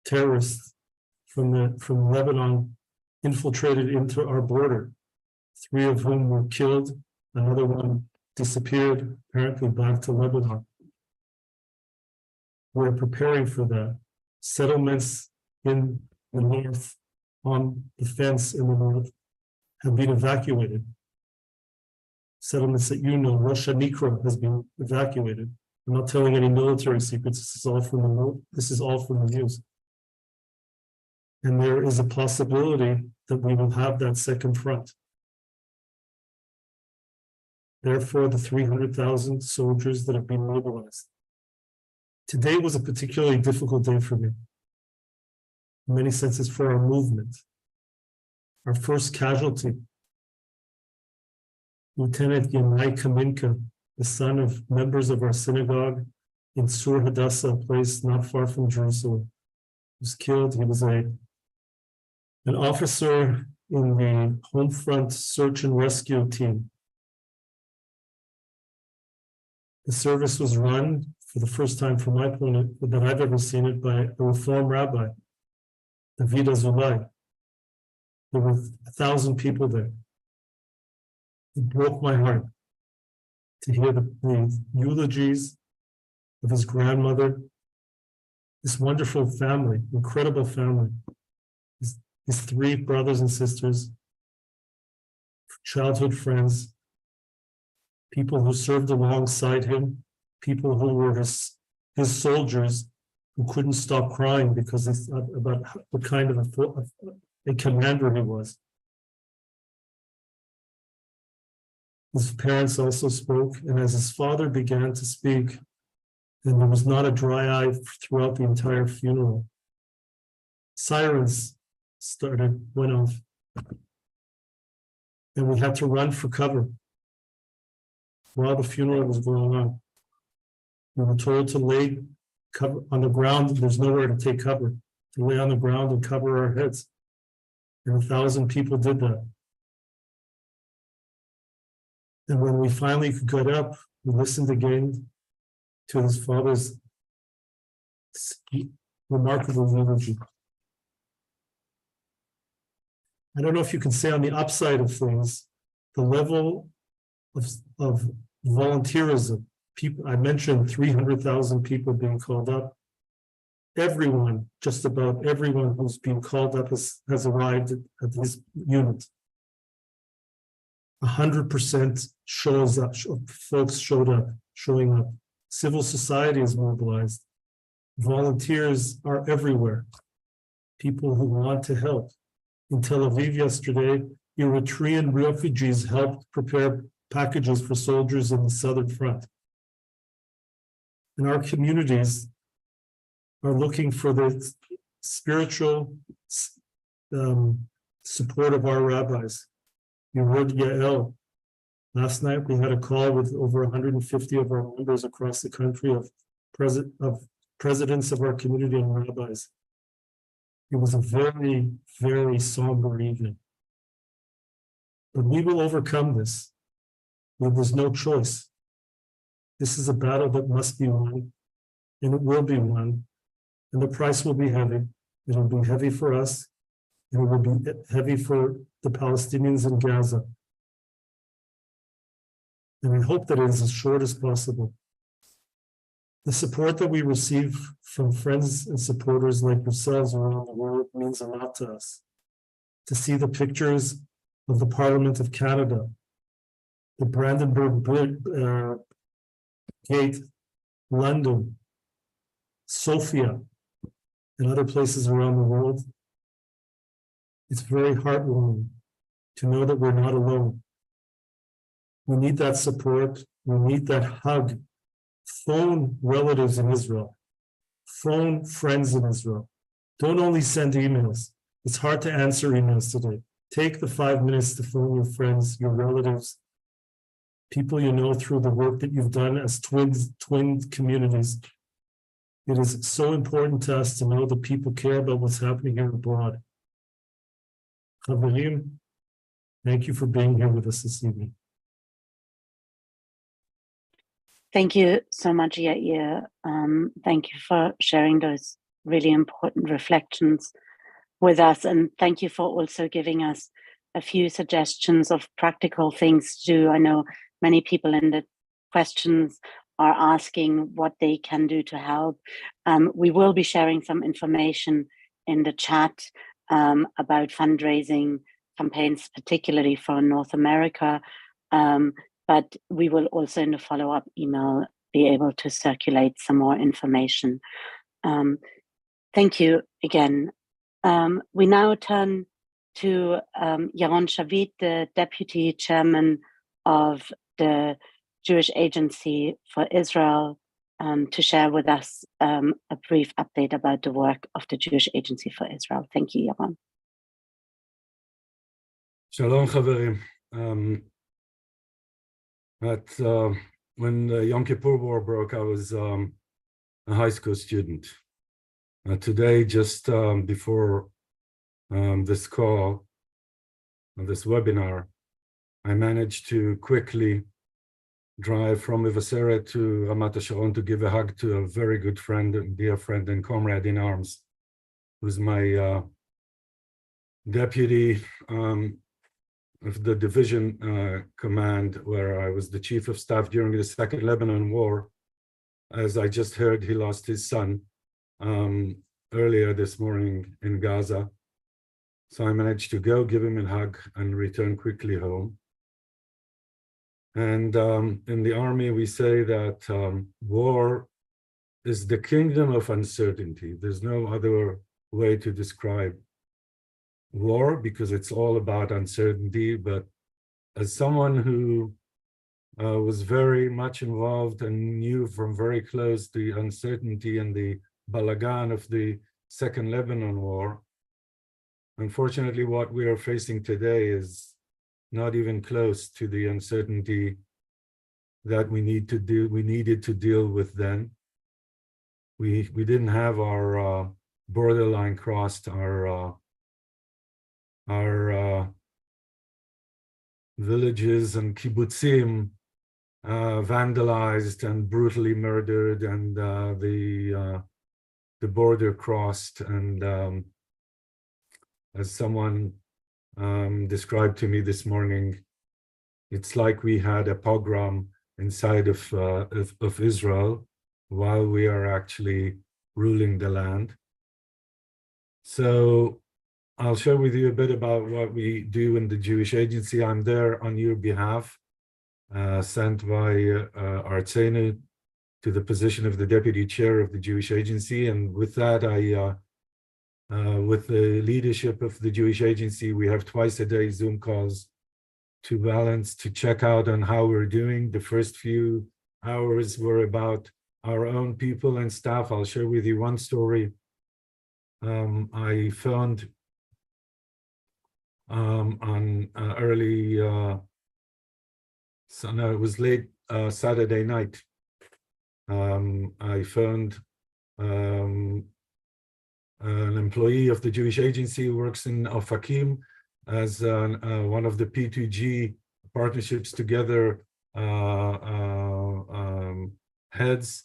terrorists from Lebanon infiltrated into our border, 3 of whom were killed Another one disappeared, apparently back to Lebanon. We're preparing for that. Settlements in the north, on the fence in the north, have been evacuated. Settlements that you know, Rosh Nikra has been evacuated. I'm not telling any military secrets. This is all from the news. And there is a possibility that we will have that second front. Therefore, the 300,000 soldiers that have been mobilized. Today was a particularly difficult day for me. In many senses, for our movement. Our first casualty, Lieutenant Yanai Kaminka, the son of members of our synagogue in Sur Hadassah, a place not far from Jerusalem, was killed. He was an officer in the home front search and rescue team. The service was run for the first time from my point of view that I've ever seen it by a Reform rabbi, David Azulai. There were 1,000 people there. It broke my heart to hear the eulogies of his grandmother, this wonderful family, incredible family, his 3 brothers and sisters, childhood friends, people who served alongside him, people who were his soldiers who couldn't stop crying because they thought about what kind of a commander he was. His parents also spoke, and as his father began to speak, and there was not a dry eye throughout the entire funeral, sirens went off, and we had to run for cover while the funeral was going on. We were told to lay cover on the ground. There's nowhere to take cover, to lay on the ground and cover our heads. And 1,000 people did that. And when we finally got up, we listened again to his father's remarkable eulogy. I don't know if you can say on the upside of things, the level of volunteerism. People, I mentioned 300,000 people being called up. Everyone, just about everyone who's been called up has arrived at his unit. 100% shows up. Folks showing up. Civil society is mobilized. Volunteers are everywhere. People who want to help. In Tel Aviv yesterday, Eritrean refugees helped prepare packages for soldiers in the Southern Front. And our communities are looking for the spiritual support of our rabbis. You heard Yael. Last night we had a call with over 150 of our members across the country of presidents of our community and rabbis. It was a very, very somber evening. But we will overcome this. There's no choice. This is a battle that must be won, and it will be won, and the price will be heavy. It will be heavy for us, and it will be heavy for the Palestinians in Gaza. And we hope that it is as short as possible. The support that we receive from friends and supporters like yourselves around the world means a lot to us. To see the pictures of the Parliament of Canada, the Brandenburg Gate, London, Sofia, and other places around the world, it's very heartwarming to know that we're not alone. We need that support. We need that hug. Phone relatives in Israel. Phone friends in Israel. Don't only send emails. It's hard to answer emails today. Take the 5 minutes to phone your friends, your relatives, people you know through the work that you've done as twin communities. It is so important to us to know that people care about what's happening here abroad. Chaverim, thank you for being here with us this evening. Thank you so much, Yair. Thank you for sharing those really important reflections with us. And thank you for also giving us a few suggestions of practical things to do. I know many people in the questions are asking what they can do to help. We will be sharing some information in the chat about fundraising campaigns, particularly for North America. But we will also in the follow-up email be able to circulate some more information. Thank you again. We now turn to Charan Shavit, the Deputy Chairman of the Jewish Agency for Israel, to share with us a brief update about the work of the Jewish Agency for Israel. Thank you, Charan. Shalom, Chaverim. When the Yom Kippur War broke, I was a high school student. Today, just before this call, this webinar, I managed to quickly drive from Ivasera to Ramat Sharon to give a hug to a very good friend, and dear friend and comrade in arms, who's my deputy of the division command, where I was the chief of staff during the Second Lebanon War. As I just heard, he lost his son earlier this morning in Gaza. So I managed to go give him a hug and return quickly home. And in the army, we say that war is the kingdom of uncertainty. There's no other way to describe war, because it's all about uncertainty. But as someone who was very much involved and knew from very close the uncertainty and the balagan of the Second Lebanon War, unfortunately, what we are facing today is not even close to the uncertainty that we needed to deal with then. We didn't have our borderline crossed, our villages and kibbutzim vandalized and brutally murdered, and the border crossed. And as someone described to me this morning, it's like we had a pogrom inside of Israel while we are actually ruling the land. So I'll share with you a bit about what we do in the Jewish Agency. I'm there on your behalf, sent by Artzenu to the position of the Deputy Chair of the Jewish Agency. And with that, with the leadership of the Jewish Agency, we have twice a day Zoom calls to balance, to check out on how we're doing. The first few hours were about our own people and staff. I'll share with you one story. I phoned on early, so no, it was late Saturday night. I phoned an employee of the Jewish Agency who works in Ofakim as one of the P2G partnerships together heads,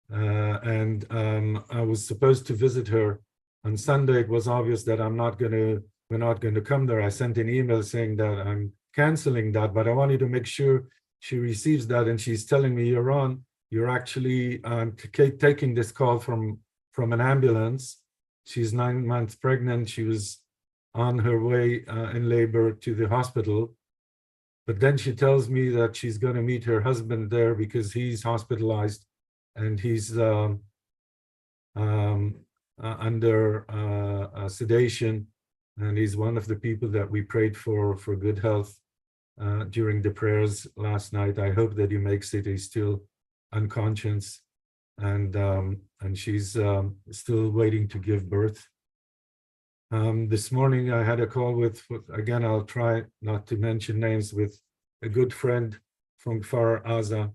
and I was supposed to visit her on Sunday. It was obvious that we're not going to come there. I sent an email saying that I'm canceling that, but I wanted to make sure she receives that, and she's telling me, you're actually taking this call from an ambulance. She's 9 months pregnant. She was on her way in labor to the hospital. But then she tells me that she's going to meet her husband there because he's hospitalized and he's under sedation. And he's one of the people that we prayed for good health during the prayers last night. I hope that he makes it. He's still unconscious, and she's still waiting to give birth. This morning I had a call with, again, I'll try not to mention names, with a good friend from Kfar Aza,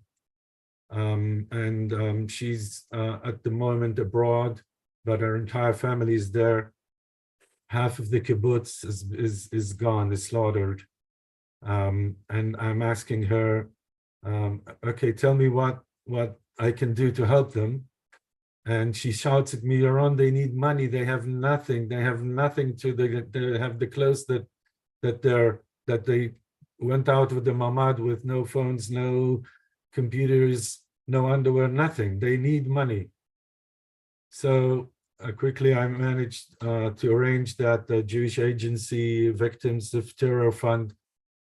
and she's at the moment abroad, but her entire family is there. Half of the kibbutz is gone, is slaughtered, and I'm asking her, okay, tell me what I can do to help them. And she shouts at me, Yaron, they need money. They have nothing. They have nothing they have the clothes that that they went out with the mamad with no phones, no computers, no underwear, nothing. They need money. So quickly I managed to arrange that the Jewish Agency Victims of Terror Fund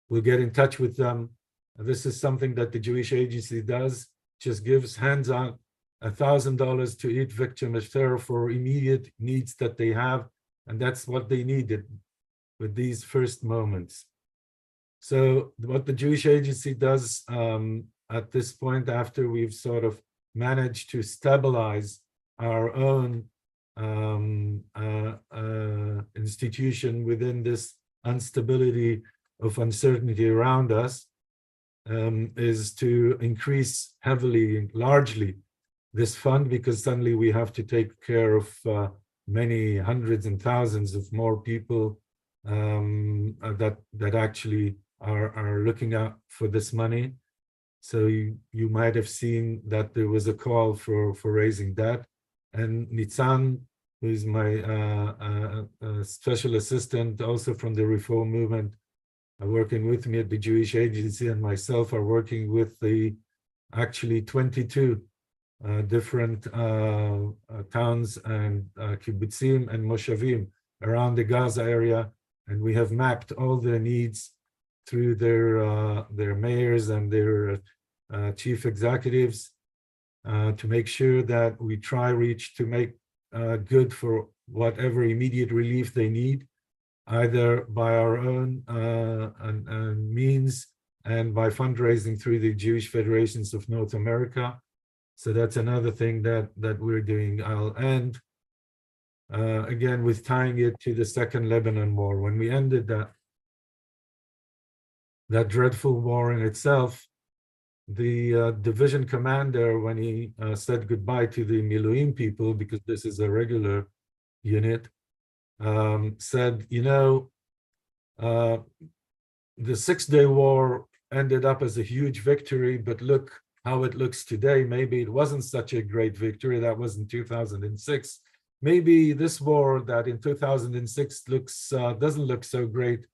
will get in touch with them. This is something that the Jewish Agency does, just gives hands-on $1,000 to each victim of terror for immediate needs that they have, and that's what they needed with these first moments. So what the Jewish Agency does at this point, after we've sort of managed to stabilize our own institution within this instability of uncertainty around us, is to increase heavily, largely, this fund, because suddenly we have to take care of many hundreds and thousands of more people that actually are looking out for this money. So you might have seen that there was a call for raising that. And Nitzan, who is my special assistant, also from the Reform Movement, working with me at the Jewish Agency, and myself are working with the actually 22 different towns and kibbutzim and moshavim around the Gaza area, and we have mapped all their needs through their mayors and their chief executives to make sure that we try to make good for whatever immediate relief they need, either by our own means and by fundraising through the Jewish Federations of North America. So that's another thing that we're doing. I'll end again with tying it to the Second Lebanon War. When we ended that dreadful war in itself, the division commander, when he said goodbye to the Miluim people, because this is a regular unit, said, you know, the Six-Day War ended up as a huge victory, but look how it looks today. Maybe it wasn't such a great victory. That was in 2006. Maybe this war that in 2006 doesn't look so great,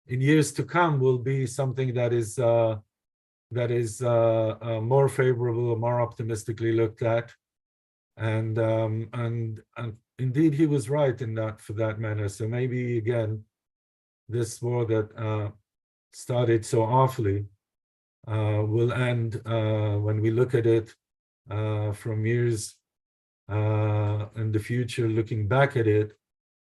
in years to come will be something that is more favorable or more optimistically looked at. And indeed, he was right in that, for that matter. So maybe again, this war that started so awfully will end when we look at it from years in the future. Looking back at it,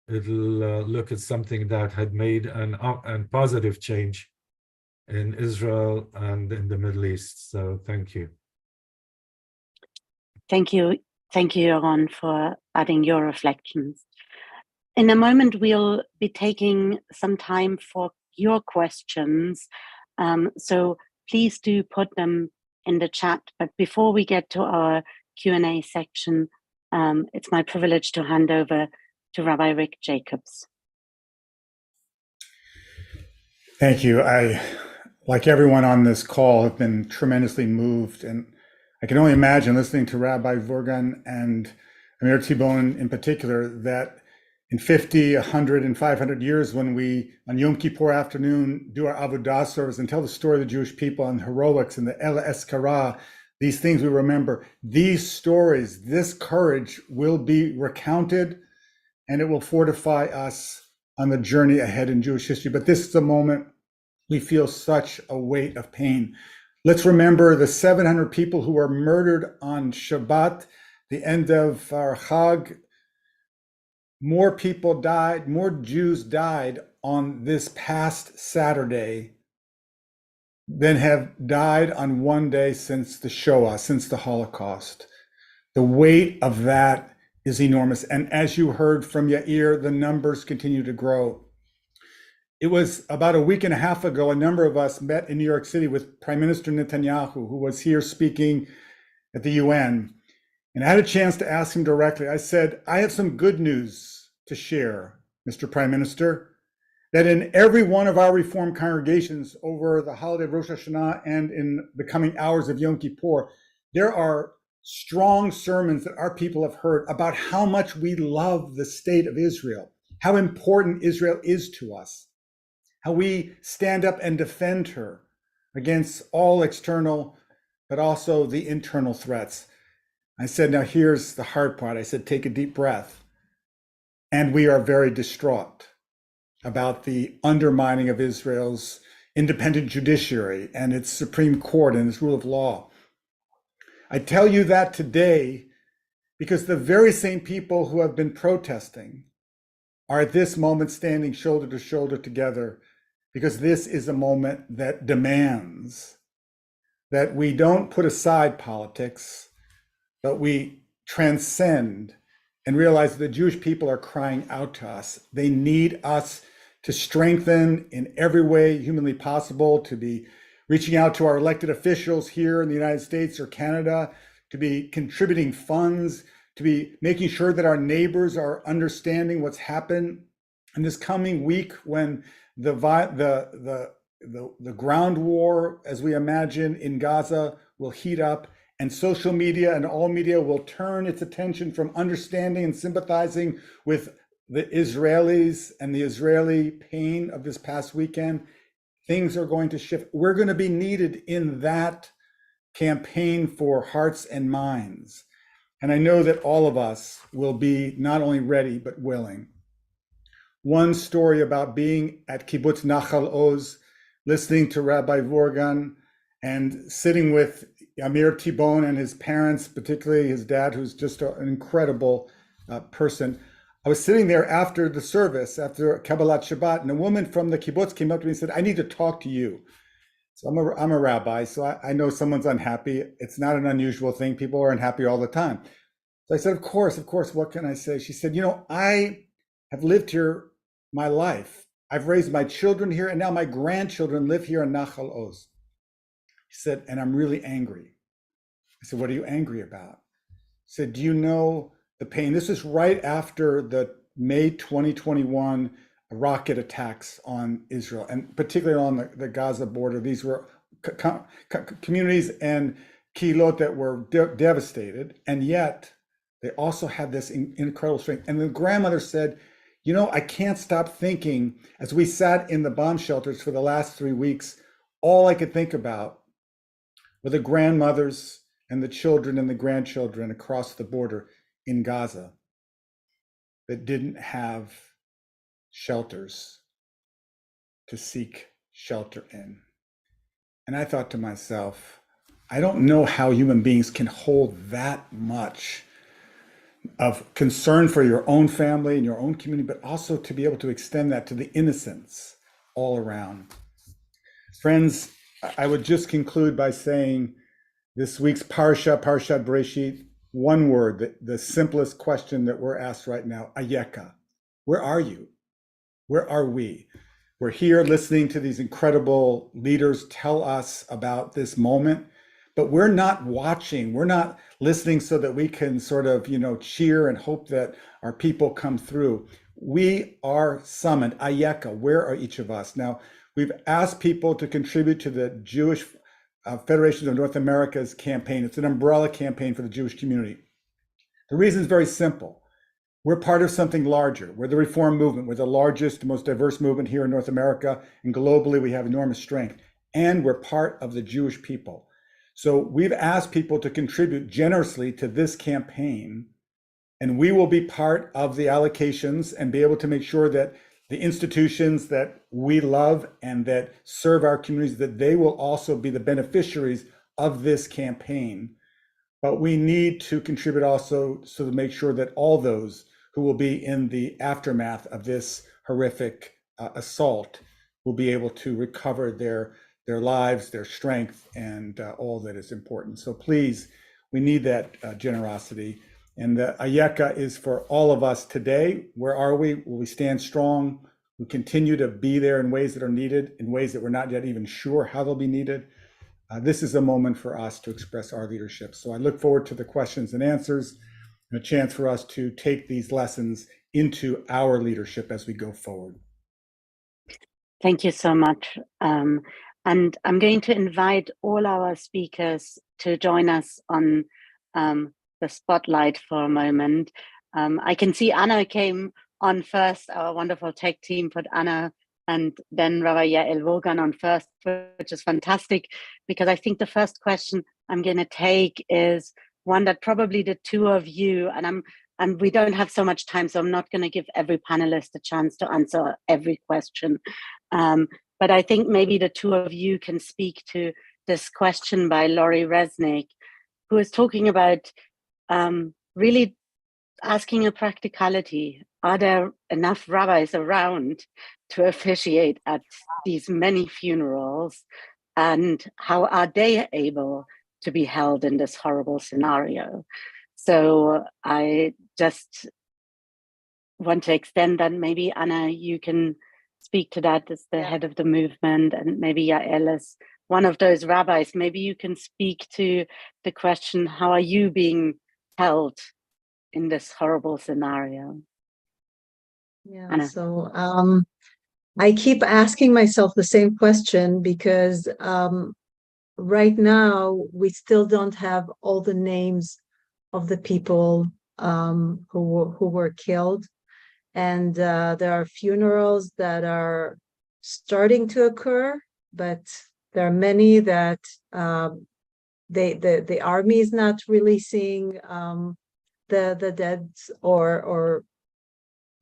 it'll look at something that had made an positive change in Israel and in the Middle East. So thank you. Thank you, Charan, for adding your reflections. In a moment, we'll be taking some time for your questions. So please do put them in the chat. But before we get to our Q&A section, it's my privilege to hand over to Rabbi Rick Jacobs. Thank you. I, like everyone on this call, have been tremendously moved. And I can only imagine listening to Rabbi Vorgan and Amir Tibon in particular, that in 50, 100, and 500 years, when we, on Yom Kippur afternoon, do our Avodah service and tell the story of the Jewish people and heroics and the El Eskara, these things we remember, these stories, this courage will be recounted, and it will fortify us on the journey ahead in Jewish history. But this is a moment we feel such a weight of pain. Let's remember the 700 people who were murdered on Shabbat, the end of our Chag. More people died, more Jews died on this past Saturday than have died on one day since the Shoah, since the Holocaust. The weight of that is enormous. And as you heard from Yair, the numbers continue to grow. It was about a week and a half ago, a number of us met in New York City with Prime Minister Netanyahu, who was here speaking at the UN. And I had a chance to ask him directly. I said, I have some good news to share, Mr. Prime Minister, that in every one of our Reform congregations over the holiday of Rosh Hashanah and in the coming hours of Yom Kippur, there are strong sermons that our people have heard about how much we love the state of Israel, how important Israel is to us, how we stand up and defend her against all external, but also the internal threats. I said, now here's the hard part. I said, take a deep breath. And we are very distraught about the undermining of Israel's independent judiciary and its Supreme Court and its rule of law. I tell you that today because the very same people who have been protesting are at this moment standing shoulder to shoulder together, because this is a moment that demands that we don't put aside politics, but we transcend and realize that the Jewish people are crying out to us. They need us to strengthen in every way humanly possible, to be reaching out to our elected officials here in the United States or Canada, to be contributing funds, to be making sure that our neighbors are understanding what's happened in this coming week when the ground war, as we imagine, in Gaza will heat up, and social media and all media will turn its attention from understanding and sympathizing with the Israelis and the Israeli pain of this past weekend. Things are going to shift. We're going to be needed in that campaign for hearts and minds. And I know that all of us will be not only ready, but willing. One story about being at Kibbutz Nachal Oz, listening to Rabbi Vorgan and sitting with Amir Tibon and his parents, particularly his dad, who's just an incredible person. I was sitting there after the service, after Kabbalat Shabbat, and a woman from the kibbutz came up to me and said, I need to talk to you. So I'm a rabbi, so I know someone's unhappy. It's not an unusual thing. People are unhappy all the time. So I said, of course, what can I say? She said, I have lived here my life. I've raised my children here, and now my grandchildren live here in Nachal Oz. She said, and I'm really angry. I said, what are you angry about? She said, do you know the pain? This is right after the May 2021 rocket attacks on Israel, and particularly on the Gaza border. These were communities and kilot that were devastated, and yet they also had this incredible strength. And the grandmother said, I can't stop thinking, as we sat in the bomb shelters for the last 3 weeks, all I could think about were the grandmothers and the children and the grandchildren across the border in Gaza that didn't have shelters to seek shelter in. And I thought to myself, I don't know how human beings can hold that much of concern for your own family and your own community, but also to be able to extend that to the innocents all around. Friends, I would just conclude by saying this week's Parshat Bereshit, one word, the simplest question that we're asked right now, Ayeka. Where are you? Where are we? We're here listening to these incredible leaders tell us about this moment, but we're not watching. We're not listening so that we can sort of, cheer and hope that our people come through. We are summoned. Ayeka, where are each of us? Now, we've asked people to contribute to the Jewish Federation of North America's campaign. It's an umbrella campaign for the Jewish community. The reason is very simple. We're part of something larger. We're the Reform movement. We're the largest, most diverse movement here in North America, and globally we have enormous strength. And we're part of the Jewish people. So we've asked people to contribute generously to this campaign, and we will be part of the allocations and be able to make sure that the institutions that we love and that serve our communities, that they will also be the beneficiaries of this campaign. But we need to contribute also so to make sure that all those who will be in the aftermath of this horrific assault will be able to recover their lives, their strength, and all that is important. So please, we need that generosity. And the Ayeka is for all of us today. Where are we? Will we stand strong? We continue to be there in ways that are needed, in ways that we're not yet even sure how they'll be needed. This is a moment for us to express our leadership. So I look forward to the questions and answers, and a chance for us to take these lessons into our leadership as we go forward. Thank you so much. And I'm going to invite all our speakers to join us on the spotlight for a moment. I can see Anna came on first. Our wonderful tech team put Anna and then Rabbi Yael Wogan on first, which is fantastic, because I think the first question I'm going to take is one that probably the two of you, and we don't have so much time, so I'm not going to give every panelist a chance to answer every question. But I think maybe the two of you can speak to this question by Laurie Resnick, who is talking about really asking a practicality. Are there enough rabbis around to officiate at these many funerals? And how are they able to be held in this horrible scenario? So I just want to extend that. Maybe Anna, you can speak to that as the head of the movement, and maybe Yael is one of those rabbis. Maybe you can speak to the question, how are you being held in this horrible scenario? Yeah, Anna. so I keep asking myself the same question because right now we still don't have all the names of the people who were killed, and there are funerals that are starting to occur, but there are many that the army is not releasing the dead or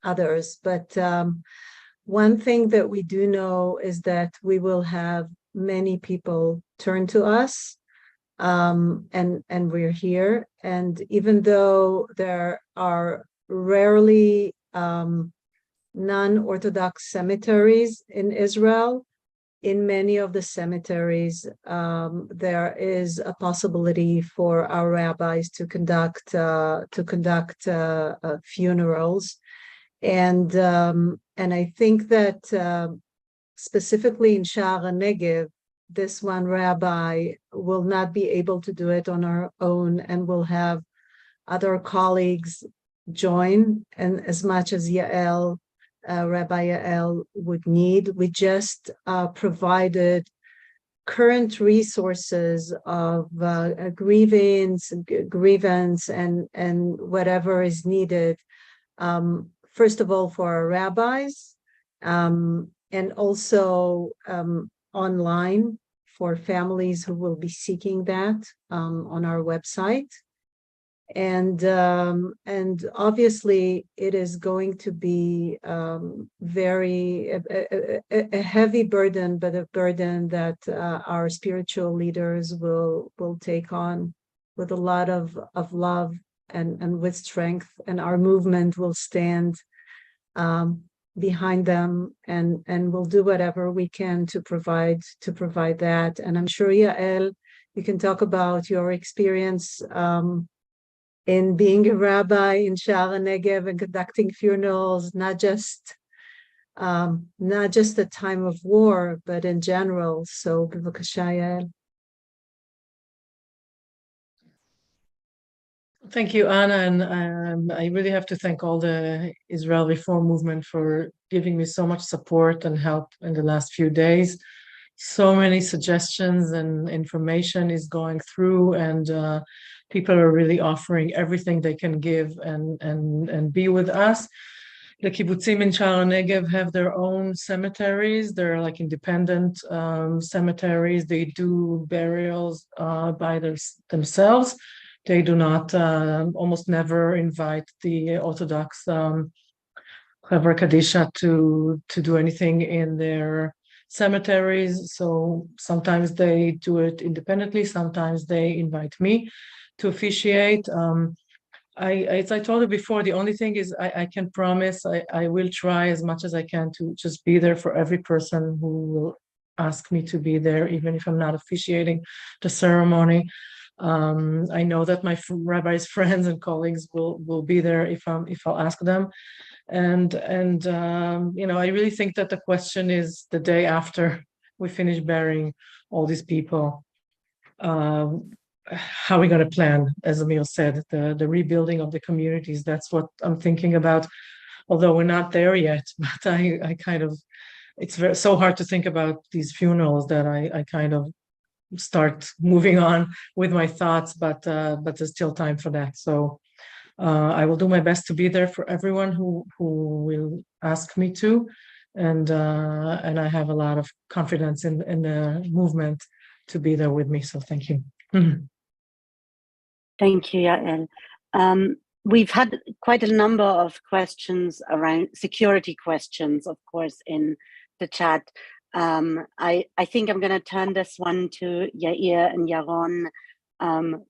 others. But one thing that we do know is that we will have many people turn to us, and we're here. And even though there are rarely non-Orthodox cemeteries in Israel, in many of the cemeteries, there is a possibility for our rabbis to conduct funerals, and I think that specifically in Charan Negev, this one rabbi will not be able to do it on our own, and will have other colleagues join, and as much as Yael, Rabbi Yael would need. We just provided current resources of grievance and whatever is needed. First of all, for our rabbis, and also online for families who will be seeking that on our website. And obviously it is going to be very a heavy burden, but a burden that our spiritual leaders will take on with a lot of love and with strength, and our movement will stand behind them, and we'll do whatever we can to provide that. And I'm sure, Yael, you can talk about your experience in being a rabbi in Charan Negev and conducting funerals, not just the time of war, but in general. So, b'vakasha, Yael. Thank you, Anna, and I really have to thank all the Israel Reform Movement for giving me so much support and help in the last few days. So many suggestions and information is going through, and people are really offering everything they can give and be with us. The kibbutzim in Charan Negev have their own cemeteries. They're like independent cemeteries. They do burials by themselves. They do not, almost never invite the Orthodox Chaver Kadisha to do anything in their cemeteries. So sometimes they do it independently. Sometimes they invite me to officiate. As I told you before, the only thing is I can promise I will try as much as I can to just be there for every person who will ask me to be there, even if I'm not officiating the ceremony. I know that my rabbis' friends and colleagues will be there if I'll ask them, and I really think that the question is the day after we finish burying all these people, how are we going to plan, as Amir said, the rebuilding of the communities. That's what I'm thinking about, although we're not there yet. But I kind of, it's so hard to think about these funerals that I kind of start moving on with my thoughts, but there's still time for that. So I will do my best to be there for everyone who will ask me to, and I have a lot of confidence in the movement to be there with me. So thank you. Thank you, Yael. We've had quite a number of questions around security questions, of course, in the chat. I think I'm going to turn this one to Yair and Yaron,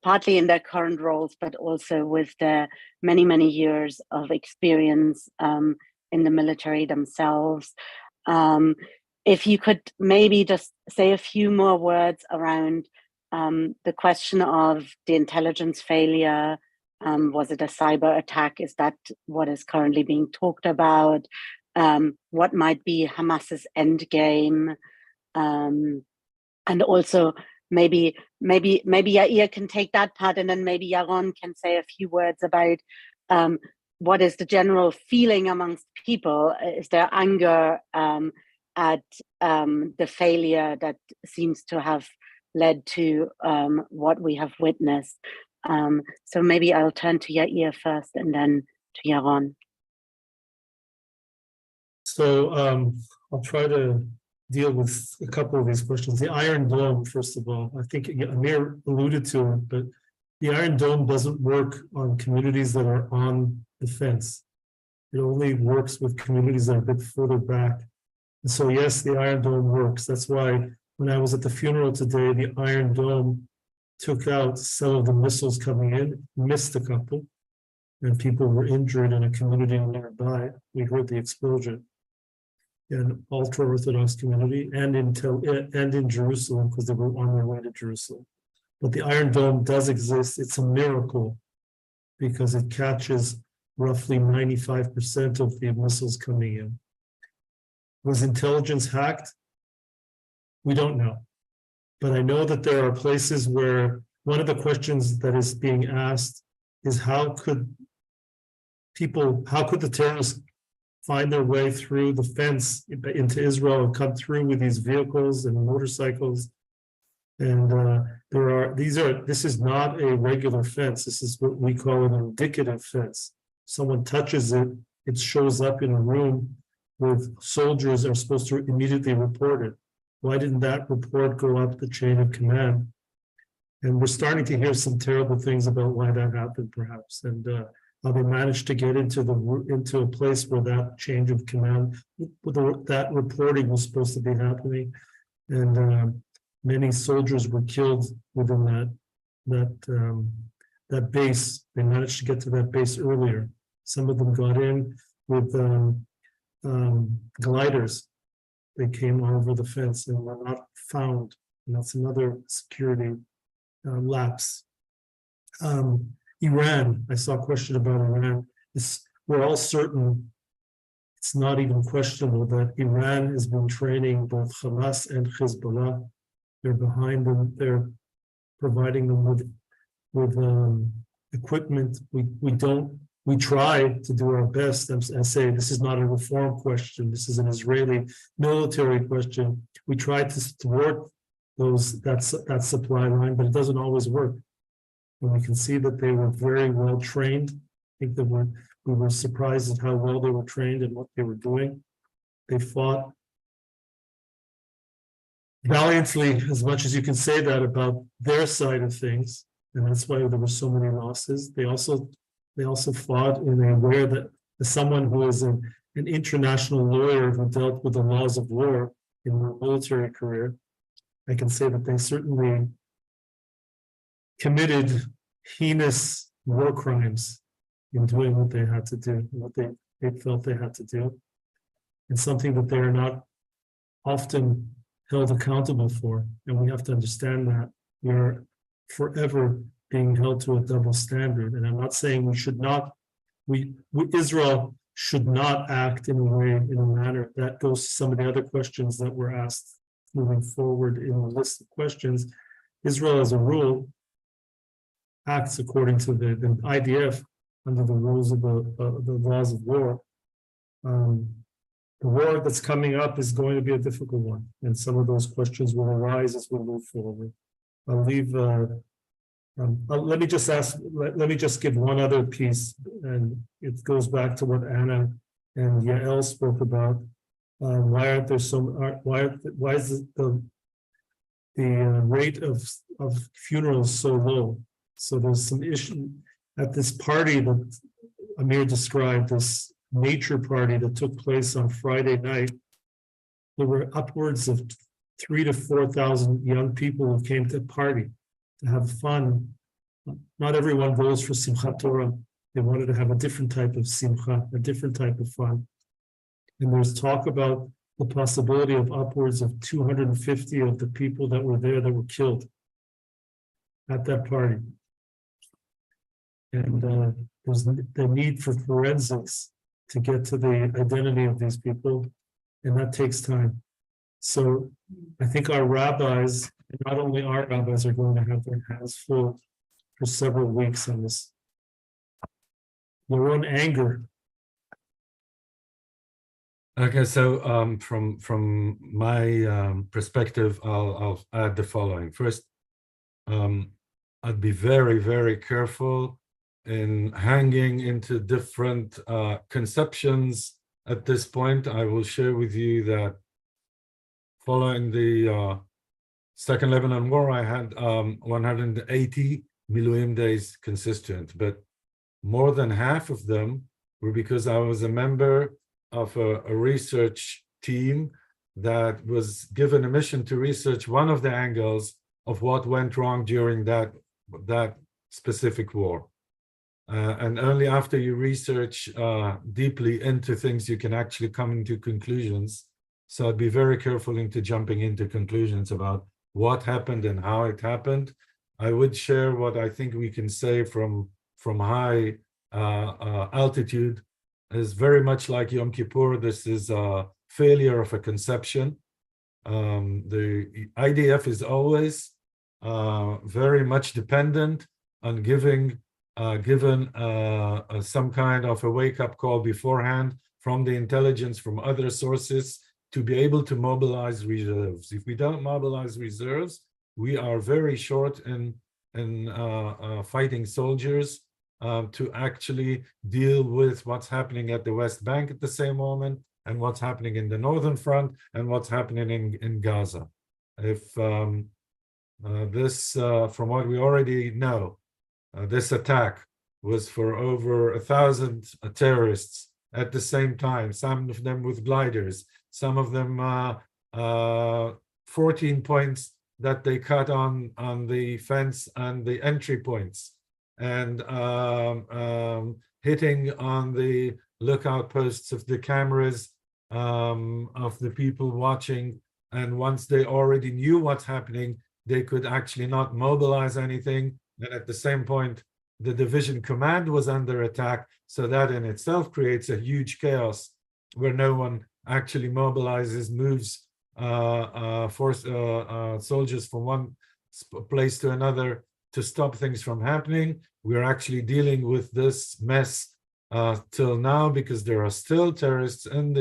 partly in their current roles, but also with their many, many years of experience in the military themselves. If you could maybe just say a few more words around the question of the intelligence failure. Was it a cyber attack? Is that what is currently being talked about? What might be Hamas's end game? And also maybe Yair can take that part, and then maybe Yaron can say a few words about what is the general feeling amongst people. Is there anger at the failure that seems to have led to what we have witnessed? So maybe I'll turn to Yair first and then to Yaron. So I'll try to deal with a couple of these questions. The Iron Dome, first of all, I think Amir alluded to it, but the Iron Dome doesn't work on communities that are on the fence. It only works with communities that are a bit further back. And so yes, the Iron Dome works. That's why when I was at the funeral today, the Iron Dome took out some of the missiles coming in, missed a couple, and people were injured in a community nearby. We heard the explosion. An ultra-Orthodox community and in Jerusalem, because they were on their way to Jerusalem. But the Iron Dome does exist. It's a miracle because it catches roughly 95% of the missiles coming in. Was intelligence hacked? We don't know. But I know that there are places where one of the questions that is being asked is how could the terrorists find their way through the fence into Israel and come through with these vehicles and motorcycles? And this is not a regular fence. This is what we call an indicative fence. Someone touches it, it shows up in a room with soldiers are supposed to immediately report it. Why didn't that report go up the chain of command? And we're starting to hear some terrible things about why that happened, perhaps, and how they managed to get into a place where that change of command, that reporting was supposed to be happening, and many soldiers were killed within that base. They managed to get to that base earlier. Some of them got in with gliders. They came over the fence and were not found. And that's another security lapse. Iran, I saw a question about Iran. We're all certain, it's not even questionable that Iran has been training both Hamas and Hezbollah. They're behind them. They're providing them with equipment. We try to do our best and say this is not a reform question. This is an Israeli military question. We try to thwart that supply line, but it doesn't always work. And we can see that they were very well trained. I think that we were surprised at how well they were trained and what they were doing. They fought valiantly, as much as you can say that about their side of things, and that's why there were so many losses. They also fought in a way that, as someone who is an international lawyer who dealt with the laws of war in their military career, I can say that they certainly committed heinous war crimes in doing what they had to do, what they felt they had to do. It's something that they are not often held accountable for, and we have to understand that we are forever being held to a double standard. And I'm not saying Israel should not act in a manner that goes to some of the other questions that were asked moving forward in the list of questions. Israel, as a rule, acts according to the IDF under the rules of the laws of war. The war that's coming up is going to be a difficult one, and some of those questions will arise as we move forward. I'll leave. Let me just give one other piece, and it goes back to what Anna and Yael spoke about. Why aren't there why is the rate of funerals so low? So there's some issue at this party that Amir described, this nature party that took place on Friday night. There were upwards of 3,000 to 4,000 young people who came to the party to have fun. Not everyone goes for Simchat Torah. They wanted to have a different type of simcha, a different type of fun. And there's talk about the possibility of upwards of 250 of the people that were there that were killed at that party. And there's the need for forensics to get to the identity of these people, and that takes time. So I think our rabbis, and not only our rabbis, are going to have their hands full for several weeks on this. Their own anger. Okay, so from my perspective, I'll add the following. First, I'd be very, very careful in hanging into different conceptions at this point. I will share with you that following the Second Lebanon War, I had 180 Miluim days consistent, but more than half of them were because I was a member of a research team that was given a mission to research one of the angles of what went wrong during that specific war. And only after you research deeply into things, you can actually come into conclusions. So I'd be very careful into jumping into conclusions about what happened and how it happened. I would share what I think we can say from high altitude is very much like Yom Kippur. This is a failure of a conception. The IDF is always very much dependent on given some kind of a wake-up call beforehand from the intelligence, from other sources, to be able to mobilize reserves. If we don't mobilize reserves, we are very short in fighting soldiers to actually deal with what's happening at the West Bank at the same moment, and what's happening in the Northern Front, and what's happening in Gaza. If this, from what we already know, this attack was for over 1,000 terrorists at the same time, some of them with gliders, some of them 14 points that they cut on the fence and the entry points, and hitting on the lookout posts of the cameras of the people watching. And once they already knew what's happening, they could actually not mobilize anything. And at the same point, the division command was under attack. So that in itself creates a huge chaos where no one actually mobilizes, moves soldiers from one place to another to stop things from happening. We're actually dealing with this mess till now because there are still terrorists in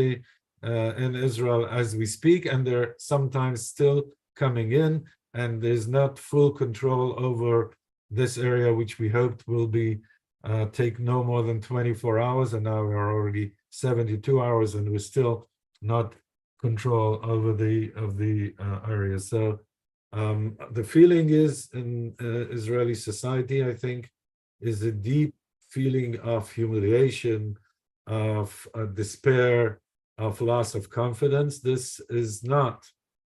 Israel as we speak, and they're sometimes still coming in, and there's not full control over this area, which we hoped will be take no more than 24 hours, and now we're already 72 hours, and we're still not control over the area. So the feeling is in Israeli society, I think, is a deep feeling of humiliation, of despair, of loss of confidence. This is not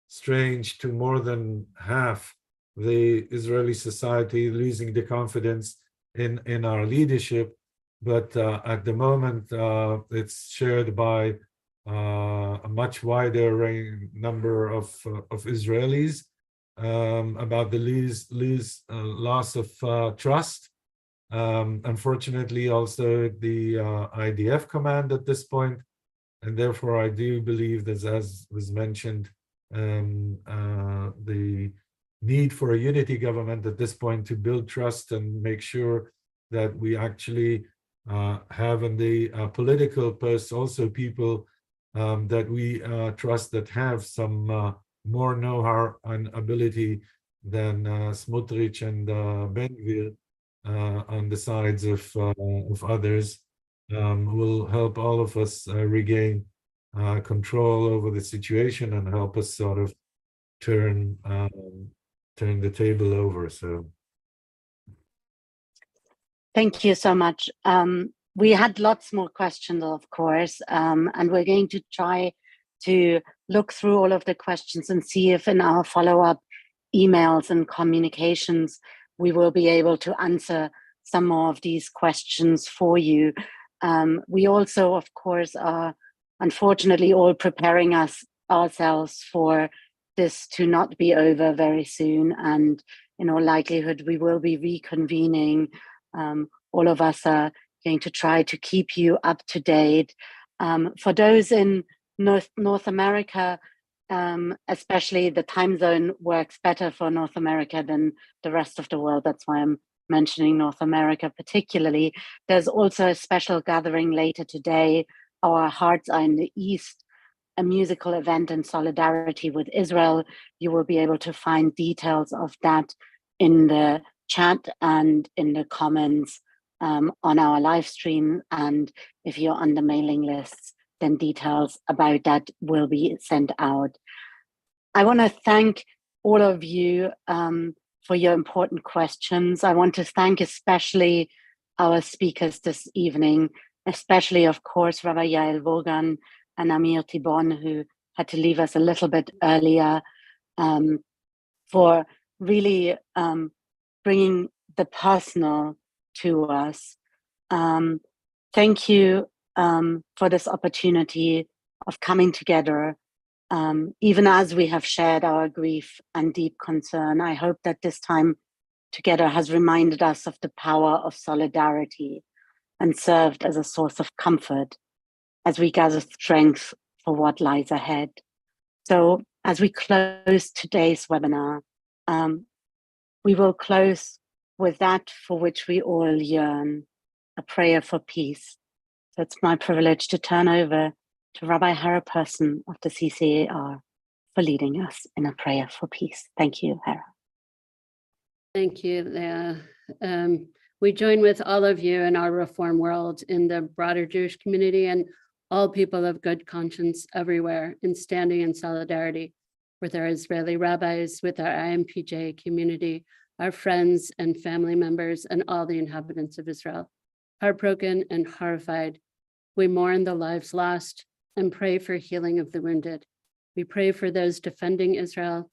strange to more than half the Israeli society losing the confidence in our leadership, but at the moment it's shared by a much wider number of Israelis about the loss of trust. Unfortunately, also the IDF command at this point, and therefore I do believe that, as was mentioned, the need for a unity government at this point to build trust and make sure that we actually have in the political posts also people that we trust, that have some more know-how and ability than Smotrich and Ben-Gvir on the sides of others, will help all of us regain control over the situation and help us sort of turn the table over. So thank you so much. We had lots more questions, of course, and we're going to try to look through all of the questions and see if in our follow-up emails and communications, we will be able to answer some more of these questions for you. We also, of course, are unfortunately all preparing ourselves for this to not be over very soon. And in all likelihood, we will be reconvening. All of us are going to try to keep you up to date. For those in North America, especially the time zone works better for North America than the rest of the world. That's why I'm mentioning North America particularly. There's also a special gathering later today. Our Hearts Are in the East, a musical event in solidarity with Israel. You will be able to find details of that in the chat and in the comments on our live stream. And if you're on the mailing lists, then details about that will be sent out. I want to thank all of you for your important questions. I want to thank especially our speakers this evening, especially, of course, Rabbi Yael Vogan and Amir Tibon, who had to leave us a little bit earlier, for really bringing the personal to us. Thank you for this opportunity of coming together, even as we have shared our grief and deep concern. I hope that this time together has reminded us of the power of solidarity and served as a source of comfort as we gather strength for what lies ahead. So as we close today's webinar, we will close with that for which we all yearn, a prayer for peace. So it's my privilege to turn over to Rabbi Hara Person of the CCAR for leading us in a prayer for peace. Thank you, Hara. Thank you, Leah. We join with all of you in our Reform world, in the broader Jewish community, and all people of good conscience everywhere in standing in solidarity with our Israeli rabbis, with our IMPJ community, our friends and family members, and all the inhabitants of Israel. Heartbroken and horrified, we mourn the lives lost and pray for healing of the wounded. We pray for those defending Israel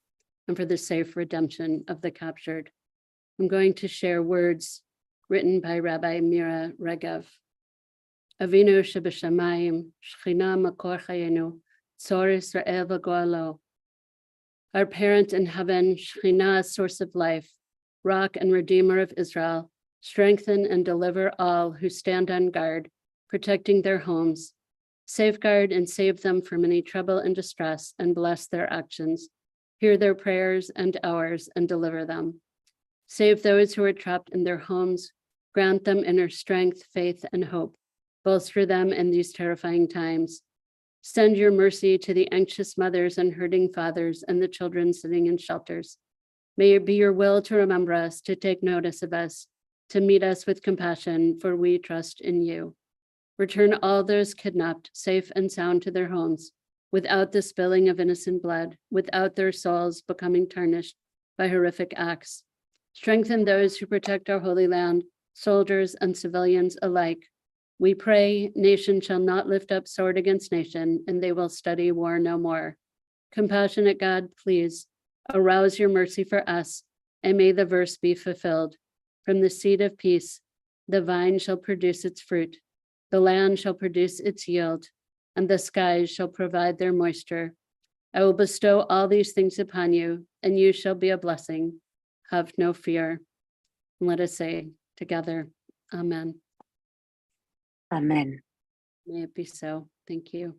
and for the safe redemption of the captured. I'm going to share words written by Rabbi Mira Regev. Avinu shebashamayim, Shechina makor chayenu, tzor Yisrael v'goalo. Our parent in heaven, Shechina, source of life, rock and redeemer of Israel, strengthen and deliver all who stand on guard, protecting their homes. Safeguard and save them from any trouble and distress, and bless their actions. Hear their prayers and ours, and deliver them. Save those who are trapped in their homes. Grant them inner strength, faith, and hope. Bolster them in these terrifying times. Send your mercy to the anxious mothers and hurting fathers and the children sitting in shelters. May it be your will to remember us, to take notice of us, to meet us with compassion, for we trust in you. Return all those kidnapped safe and sound to their homes, without the spilling of innocent blood, without their souls becoming tarnished by horrific acts. Strengthen those who protect our holy land, soldiers and civilians alike. We pray, nation shall not lift up sword against nation, and they will study war no more. Compassionate God, please, arouse your mercy for us, and may the verse be fulfilled. From the seed of peace, the vine shall produce its fruit, the land shall produce its yield, and the skies shall provide their moisture. I will bestow all these things upon you, and you shall be a blessing. Have no fear. Let us say together, Amen. Amen. May it be so. Thank you.